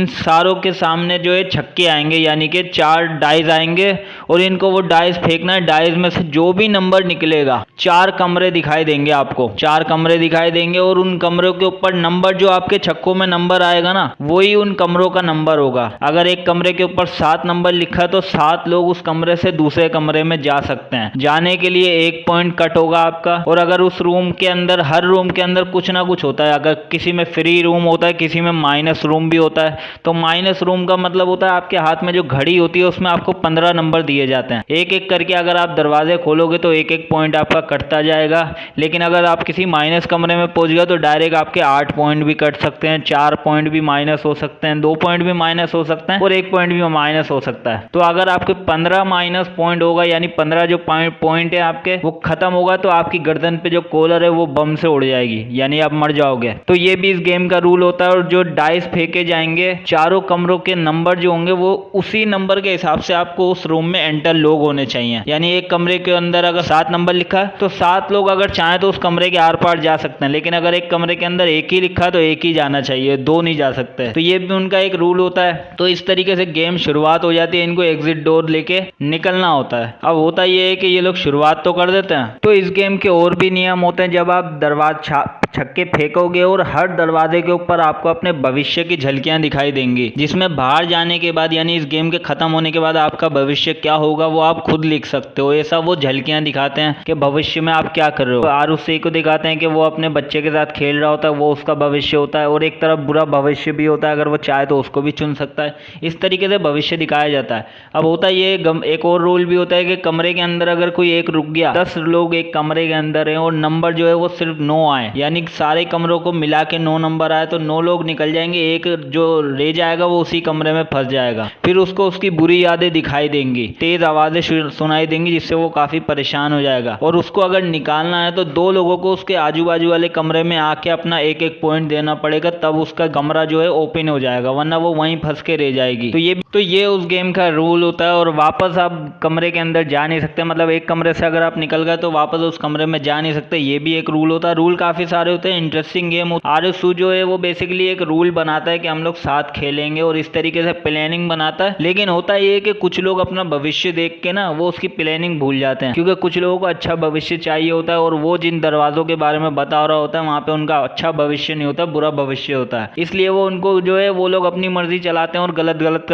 [SPEAKER 1] सारों के सामने जो है छक्के आएंगे, यानी कि 4 डाइस आएंगे और इनको वो डाइस फेंकना है। डाइस में से जो भी नंबर निकलेगा, 4 कमरे दिखाई देंगे आपको, 4 कमरे दिखाई देंगे और उन कमरों के ऊपर नंबर जो आपके छक्कों में नंबर आएगा ना, वही उन कमरों का नंबर होगा। अगर एक कमरे के ऊपर 7 नंबर लिखा है तो 7 लोग उस कमरे से दूसरे कमरे में जा सकते हैं। जाने के लिए 1 पॉइंट कट होगा आपका। और अगर उस रूम के अंदर, हर रूम के अंदर कुछ ना कुछ होता है, अगर किसी में फ्री रूम होता है, किसी में माइनस रूम भी होता है, तो माइनस रूम का मतलब होता है आपके हाथ में जो घड़ी होती है उसमें आपको 15 नंबर दिए जाते हैं। एक एक करके अगर आप दरवाजे खोलोगे तो 1-1 पॉइंट आपका कटता जाएगा। लेकिन अगर आप किसी माइनस कमरे में पहुंच गया तो डायरेक्ट आपके 8 पॉइंट भी कट सकते हैं, 4 पॉइंट भी माइनस हो सकते हैं, 2 पॉइंट भी माइनस हो सकते हैं और 1 पॉइंट भी माइनस हो सकता है। तो अगर आपके 15 माइनस पॉइंट होगा, यानी 15 जो पॉइंट है आपके वो खत्म होगा, तो आपकी गर्दन पे जो कॉलर है वो बम से उड़ जाएगी, यानी आप मर जाओगे। तो ये भी इस गेम का रूल होता है। और जो डाइस फेंके जाएंगे, चारों कमरों के नंबर जो होंगे वो उसी नंबर के हिसाब से आपको उस रूम में एंटर लोग होने चाहिए। यानी एक कमरे के अंदर अगर 7 नंबर लिखा है तो 7 लोग अगर चाहें तो उस कमरे के आर पार जा सकते हैं, लेकिन अगर एक कमरे के अंदर एक ही लिखा है तो एक ही जाना चाहिए, 2 नहीं जा सकते। तो ये भी उनका एक रूल होता है। तो इस तरीके से गेम शुरुआत हो जाती है, इनको एग्जिट डोर लेके निकलना होता है। अब होता ये है कि ये लोग शुरुआत तो कर देते हैं। तो इस गेम के और भी नियम होते हैं। जब आप दरवाजा छक्के फेंकोगे और हर दरवाजे के ऊपर आपको अपने भविष्य की झलकियां दिखाई देंगी, जिसमें बाहर जाने के बाद यानी इस गेम के खत्म होने के बाद आपका भविष्य क्या होगा वो आप खुद लिख सकते हो। ऐसा वो झलकियां दिखाते हैं कि भविष्य में आप क्या कर रहे हो। आरुषि को दिखाते हैं कि वो अपने बच्चे के साथ खेल रहा होता है, वो उसका भविष्य होता है, और एक तरफ बुरा भविष्य भी होता है, अगर वो चाहे तो उसको भी चुन सकता है। इस तरीके से भविष्य दिखाया जाता है। अब होता ये एक और रूल भी होता है कि कमरे के अंदर अगर कोई एक रुक गया, 10 लोग एक कमरे के अंदर है और नंबर जो है वो सिर्फ 9 आए, यानी सारे कमरों को मिला के 9 नंबर आए, तो 9 लोग निकल जाएंगे, एक जो रह जाएगा वो उसी कमरे में फंस जाएगा। फिर उसको उसकी बुरी यादें दिखाई देंगी, तेज आवाजें सुनाई देंगी, जिससे वो काफी परेशान हो जाएगा। और उसको अगर निकालना है तो 2 लोगों को उसके आजू बाजू वाले कमरे में आके अपना एक एक पॉइंट देना पड़ेगा, तब उसका कमरा जो है ओपन हो जाएगा, वरना वो वहीं फंस के रह जाएगी। तो ये उस गेम का रूल होता है। और वापस आप कमरे के अंदर जा नहीं सकते, मतलब एक कमरे से अगर आप निकल गए तो वापस उस कमरे में जा नहीं सकते, ये भी एक रूल होता है। रूल काफी सारे होते हैं, इंटरेस्टिंग गेम। आरएसयू जो है वो बेसिकली एक रूल बनाता है कि हम लोग साथ खेलेंगे और इस तरीके से प्लानिंग बनाता है। लेकिन होता ये है कि कुछ लोग अपना भविष्य देख के ना वो उसकी प्लानिंग भूल जाते हैं, क्योंकि कुछ लोगों को अच्छा भविष्य चाहिए होता है और वो जिन दरवाजों के बारे में बता रहा होता है वहां पे उनका अच्छा भविष्य नहीं होता, बुरा भविष्य होता है। इसलिए वो उनको जो है वो लोग अपनी मर्जी चलाते हैं और गलत गलत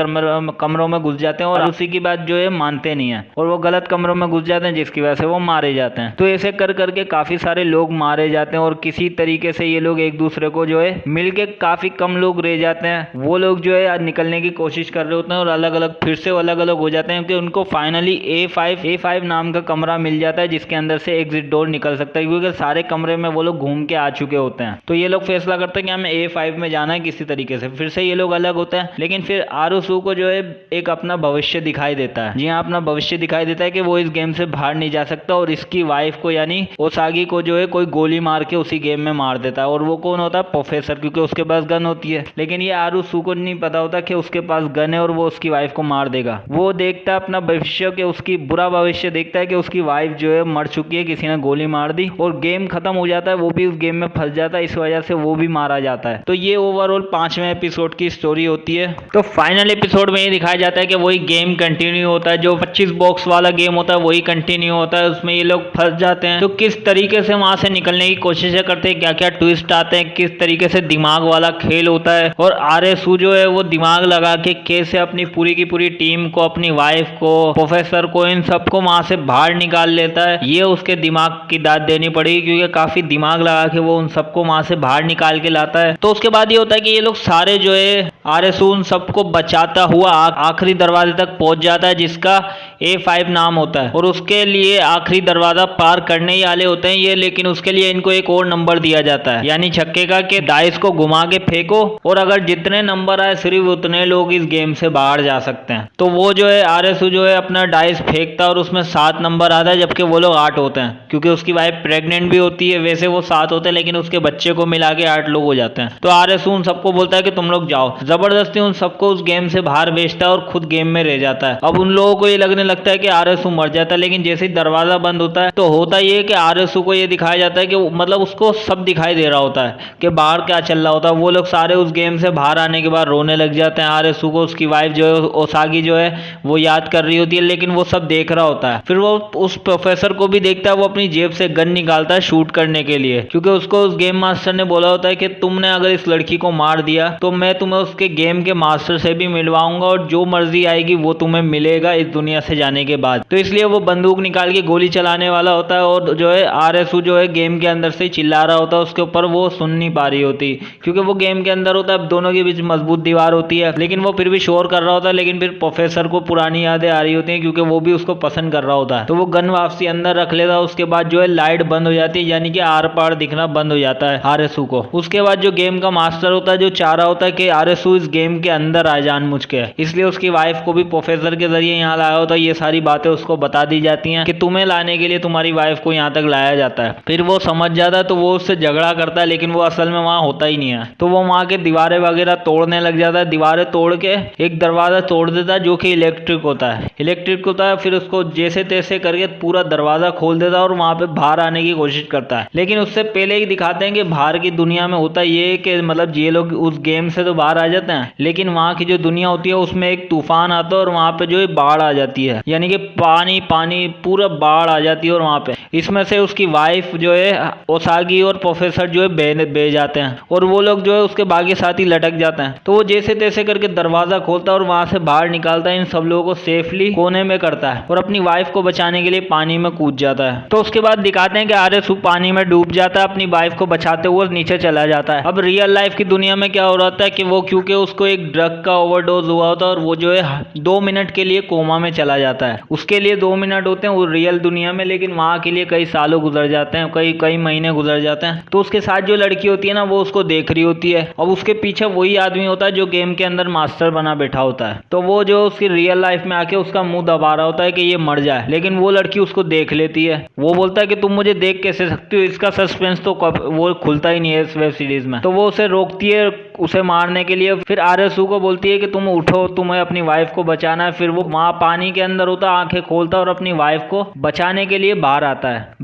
[SPEAKER 1] कमरों में घुस जाते हैं और उसी की बात जो है मानते नहीं है और वो गलत कमरों में घुस जाते हैं, जिसकी वजह से वो मारे जाते हैं। तो ऐसे कर करके काफी सारे लोग मारे जाते हैं और किसी तरीके से ये लोग एक दूसरे को जो है मिलके, काफी कम लोग रह जाते हैं, वो लोग जो है निकलने की कोशिश कर रहे होते हैं और अलग अलग फिर से अलग अलग हो जाते हैं, क्योंकि उनको फाइनली A5 नाम का कमरा मिल जाता है जिसके अंदर से एग्जिट डोर निकल सकता है, क्योंकि सारे कमरे में वो लोग घूम के आ चुके होते हैं। तो ये लोग फैसला करते हैं कि हमें A5 में जाना है किसी तरीके से। फिर से ये लोग अलग होते हैं, लेकिन फिर आरुषु को जो है एक अपना भविष्य दिखाई देता है। जी हाँ, अपना भविष्य दिखाई देता है कि वो इस गेम से बाहर नहीं जा सकता और इसकी वाइफ को यानी ओसागी को जो है कोई गोली मार के उसी गेम में मार देता है। और वो कौन होता है? प्रोफेसर, क्योंकि उसके पास गन होती है। लेकिन ये आरुषु को नहीं पता होता कि उसके पास गन है और वो उसकी वाइफ को मार देगा। वो देखता है अपना भविष्य के, उसकी बुरा भविष्य देखता है कि उसकी वाइफ जो है मर चुकी है, किसी ने गोली मार दी और गेम खत्म हो जाता है। वो भी उस गेम में फंस जाता है, इस वजह से वो भी मारा जाता है। तो ये ओवरऑल 5वें एपिसोड की स्टोरी होती है। तो फाइनल एपिसोड में ये दिखाया जाता है कि वही गेम कंटिन्यू होता है, जो 25 बॉक्स वाला गेम होता है वही कंटिन्यू होता है। उसमें ये लोग फंस जाते हैं, तो किस तरीके से वहां से निकलने की कोशिश करते हैं, क्या क्या ट्विस्ट आते हैं, किस तरीके से दिमाग वाला खेल होता है। और आरएसयू जो है वो दिमाग लगा के कैसे अपनी पूरी की पूरी टीम को, अपनी वाइफ को, प्रोफेसर को, इन सबको वहां से बाहर निकाल लेता है। ये उसके दिमाग की दाद देनी पड़ेगी, क्योंकि काफी दिमाग लगा के वो उन सबको वहां से बाहर निकाल के लाता है। तो उसके बाद ये होता है कि ये लोग सारे जो है आरएसयू उन सबको बचाता हुआ आखिरी दरवाजे तक पहुंच जाता है, जिसका A5 नाम होता है। और उसके लिए आखिरी दरवाजा पार करने ही वाले होते हैं ये, लेकिन उसके लिए इनको एक और नंबर दिया जाता है, यानी छक्के का, कि डाइस को घुमा के फेंको और अगर जितने नंबर आए सिर्फ उतने लोग इस गेम से बाहर जा सकते हैं। तो वो जो है आरएसयू जो है अपना डाइस फेंकता है और उसमें 7 नंबर आता है, जबकि वो लोग 8 होते हैं, क्योंकि उसकी वाइफ प्रेग्नेंट भी होती है। वैसे वो 7 होते हैं, लेकिन उसके बच्चे को मिला के 8 लोग हो जाते हैं। तो आरएसयू उन सबको बोलता है कि तुम लोग जाओ, जबरदस्ती उन सबको उस गेम से बाहर भेजता है और खुद गेम में रह जाता है। अब उन लोगों को ये लगने लगता है कि आरएसयू मर जाता है, लेकिन जैसे ही दरवाजा बंद होता है तो होता ये है कि आरएसयू को ये दिखाया जाता है कि मतलब उसको सब दिखाई दे रहा होता है कि बाहर क्या चल रहा होता है। वो लोग सारे उस गेम से बाहर आने के बाद रोने लग जाते हैं। आरएसयू को उसकी वाइफ जो है ओसागी जो है वो याद कर रही होती है, लेकिन वो सब देख रहा होता है। फिर वो उस प्रोफेसर को भी देखता है, वो अपनी जेब से गन निकालता है शूट करने के लिए, क्योंकि उसको उस गेम मास्टर ने बोला होता है कि तुमने अगर इस लड़की को मार दिया तो मैं तुम्हें उसके गेम के मास्टर से भी मिलवाऊंगा और जो मर्जी आएगी वो तुम्हें मिलेगा, इस दुनिया से पीछे जाने के बाद। तो इसलिए वो बंदूक निकाल के गोली चलाने वाला होता है और जो है आरएसयू जो है गेम के अंदर से चिल्ला रहा होता है उसके ऊपर, वो सुन नहीं पा रही होती क्योंकि वो गेम के अंदर होता है। दोनों के बीच मजबूत दीवार होती है, लेकिन वो फिर भी शोर कर रहा होता है। लेकिन फिर प्रोफेसर को पुरानी यादें आ रही होती हैं क्योंकि वो भी उसको पसंद कर रहा होता है। तो वो गन वापसी अंदर रख लेता है। उसके बाद जो है लाइट बंद हो जाती है, यानी कि आर पार दिखना बंद हो जाता है आरएसयू को। उसके बाद जो गेम का मास्टर होता है जो चाह रहा होता है कि आरएसयू इस गेम के अंदर आ जानबूझ के, इसलिए उसकी वाइफ को भी प्रोफेसर के जरिए यहाँ लाया होता है। ये सारी बातें उसको बता दी जाती हैं कि तुम्हें लाने के लिए तुम्हारी वाइफ को यहाँ तक लाया जाता है। फिर वो समझ जाता है तो वो उससे झगड़ा करता है, लेकिन वो असल में वहाँ होता ही नहीं है। तो वो वहाँ के दीवारें वगैरह तोड़ने लग जाता है। दीवारें तोड़ के एक दरवाजा तोड़ देता है जो कि इलेक्ट्रिक होता है। फिर उसको जैसे तैसे करके पूरा दरवाजा खोल देता है और वहाँ पे बाहर आने की कोशिश करता है। लेकिन उससे पहले ही दिखाते हैं कि बाहर की दुनिया में होता ये कि मतलब ये लोग उस गेम से तो बाहर आ जाते हैं, लेकिन वहाँ की जो दुनिया होती है उसमें एक तूफान आता है और वहाँ पे जो है बाढ़ आ जाती है, यानी कि पानी पानी पूरा बाढ़ आ जाती है। और वहाँ पे इसमें से उसकी वाइफ जो है ओसागी और प्रोफेसर जो है बह जाते हैं और वो लोग जो है उसके बाकी साथी लटक जाते हैं। तो वो जैसे तैसे करके दरवाजा खोलता है और वहां से बाहर निकालता है, इन सब लोगों को सेफली कोने में करता है और अपनी वाइफ को बचाने के लिए पानी में कूद जाता है। तो उसके बाद दिखाते हैं कि आरएसयू पानी में डूब जाता है, अपनी वाइफ को बचाते हुए नीचे चला जाता है। अब रियल लाइफ की दुनिया में क्या हो रहा था कि वो क्योंकि उसको एक ड्रग का ओवरडोज हुआ होता है और वो जो है 2 मिनट के लिए कोमा में चला जाता है। उसके लिए 2 मिनट होते हैं वो रियल दुनिया में, लेकिन वहां के लिए कई सालों गुजर जाते हैं, कई महीने गुजर जाते हैं। तो उसके साथ जो लड़की होती है ना वो उसको देख रही होती है और उसके पीछे वही आदमी होता है जो गेम के अंदर मास्टर बना बैठा होता है। तो वो जो उसकी रियल लाइफ में आके उसका मुंह दबा रहा होता है कि ये मर जाए, लेकिन वो लड़की उसको देख लेती है। वो बोलता है कि तुम मुझे देख कैसे सकती हो। इसका सस्पेंस तो वो खुलता ही नहीं है इस वेब सीरीज में। तो वो उसे रोकती है उसे मारने के लिए। फिर आरएसयू को बोलती है कि तुम उठो, तुम्हें अपनी वाइफ को बचाना है। फिर वो वहां पानी के अंदर होता है, आंखें खोलता है और अपनी वाइफ को बचाने के लिए बाहर आता है।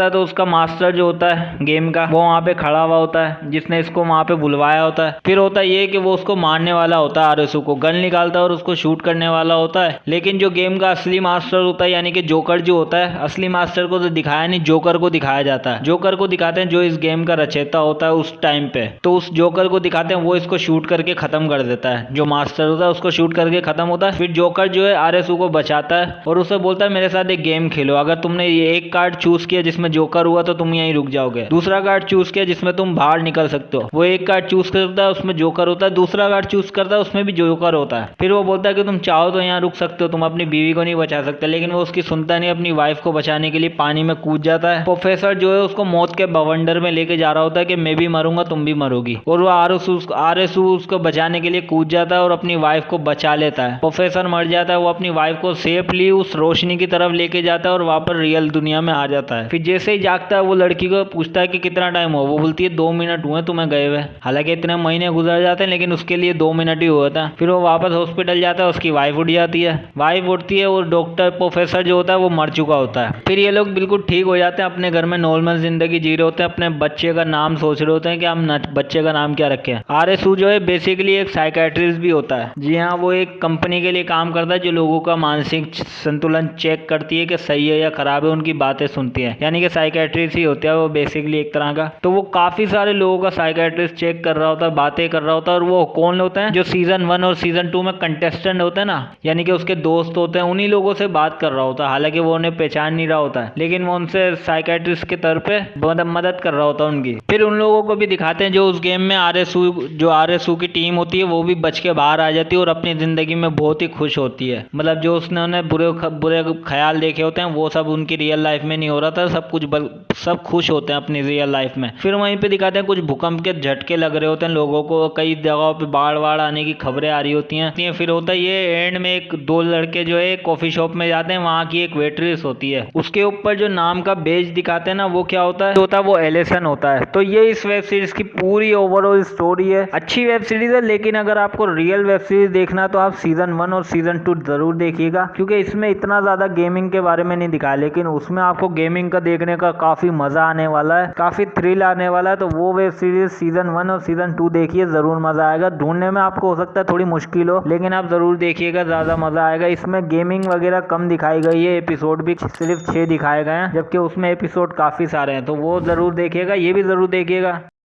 [SPEAKER 1] तो उसका मास्टर जो होता है गेम का वो वहां पे खड़ा हुआ होता है, जिसने इसको वहां पे बुलवाया होता है। फिर होता ये कि वो उसको मारने वाला होता है, आरएसयू को गन निकालता है और उसको शूट करने वाला होता है। लेकिन जो गेम का असली मास्टर होता है यानी कि जोकर जो होता है, असली मास्टर को तो दिखाया नहीं, जोकर को दिखाया जाता है। जोकर को दिखाते हैं जो इस गेम का रचयिता होता है उस टाइम पे। तो उस जोकर को दिखाते हैं, वो इसको शूट करके खत्म कर देता है। जो मास्टर होता है उसको शूट करके खत्म होता है। फिर जोकर जो है आरएसयू को बचाता है और उसे बोलता है मेरे साथ एक गेम खेलो। अगर तुमने ये एक कार्ड चूज किया जिसमें जोकर हुआ तो तुम यहीं रुक जाओगे। दूसरा कार्ड चूज किया जिसमें तुम बाहर निकल सकते हो, वो एक कार्ड चूज करता है उसमें जोकर होता है। दूसरा कार्ड चूज करता है उसमें भी जोकर होता है। फिर वो बोलता है कि तुम चाहो तो यहाँ रुक सकते हो, तुम अपनी बीवी को नहीं बचा सकते। लेकिन वो उसकी सुनता नहीं, अपनी वाइफ को बचाने के लिए पानी में कूद जाता है। प्रोफेसर जो है उसको मौत के बवंडर में लेके जा रहा होता है कि मैं भी मरूंगा तुम भी मरोगी। और वो आरएसयू उसको बचाने के लिए कूद जाता है और अपनी वाइफ को बचा लेता है। प्रोफेसर मर जाता है, वो अपनी वाइफ को सेफली उस रोशनी की तरफ लेके जाता है और वापस रियल दुनिया में आ जाता है। फिर जैसे ही जागता है वो लड़की को पूछता है कि कितना टाइम हुआ। वो बोलती है 2 मिनट हुए तुम्हें गए हुए। हालांकि इतने महीने गुजर जाते हैं लेकिन उसके लिए 2 मिनट ही हुआ था। फिर वो वापस हॉस्पिटल जाता है, उसकी वाइफ उठ जाती है। वाइफ उठती है और डॉक्टर प्रोफेसर जो होता है वो मर चुका होता है। फिर ये लोग बिल्कुल ठीक हो जाते हैं, अपने घर में नॉर्मल जिंदगी जी रहे होते हैं, अपने बच्चे का नाम सोच रहे होते हैं कि हम बच्चे का नाम क्या रखें। आरएसयू जो है बेसिकली एक साइकेट्रिस्ट भी होता है। जी हाँ, वो एक कंपनी के लिए काम करता है जो लोगों का मानसिक संतुलन चेक करती है कि सही है या खराब है, उनकी बातें सुनती है, यानी कि साइकेट्रिस्ट ही होता है वो बेसिकली एक तरह का। तो वो काफी सारे लोगों का साइकेट्रिस्ट चेक कर रहा होता है, बातें कर रहा होता है। और वो कौन होते हैं जो सीजन 1 और सीजन 2 में कंटेस्टेंट होते हैं ना, यानी कि उसके दोस्त होते हैं, उन्हीं लोगों से बात कर रहा होता है। हालांकि वो उन्हें पहचान नहीं रहा होता है, लेकिन वो उनसे साइकेट्रिस्ट के तौर पे मदद कर रहा होता है उनकी। फिर उन लोगों को भी दिखाते हैं जो उस गेम में आरएसयू की टीम होती है वो भी बच के बाहर आ जाती है और अपनी जिंदगी में बहुत ही खुश होती है। मतलब जो उसने बुरे ख्याल देखे होते हैं वो सब उनकी रियल लाइफ में नहीं हो रहा था, सब खुश होते हैं अपनी रियल लाइफ में। फिर वहीं पे दिखाते हैं कुछ भूकंप के झटके लग रहे होते हैं लोगों को, कई जगहों पे बाढ़ आने की खबरें आ रही होती हैं। फिर होता है ये एंड में 2 लड़के जो है कॉफी शॉप में जाते हैं, वहाँ की एक वेट्रेस होती है, उसके ऊपर जो नाम का बेज दिखाते हैं ना वो क्या होता है वो एलिसन होता है। तो ये इस वेब सीरीज की पूरी ओवरऑल स्टोरी है। अच्छी वेब सीरीज है, लेकिन अगर आपको रियल वेब सीरीज देखना तो आप सीजन 1 और सीजन 2 जरूर देखिएगा, क्योंकि इसमें इतना ज्यादा गेमिंग के बारे में नहीं दिखाया, लेकिन उसमें आपको गेमिंग का देखने का काफी मजा आने वाला है, काफी थ्रिल आने वाला है। तो वो वेब सीरीज सीजन 1 और सीजन 2 देखिए, जरूर मजा आएगा। ढूंढने में आपको हो सकता है थोड़ी मुश्किल हो, लेकिन आप जरूर देखिएगा, ज्यादा मजा आएगा। इसमें गेमिंग वगैरह कम दिखाई गई है, एपिसोड भी सिर्फ 6 दिखाए गए हैं, जबकि उसमें एपिसोड काफी सारे हैं। तो वो जरूर देखिएगा, ये भी जरूर देखिएगा।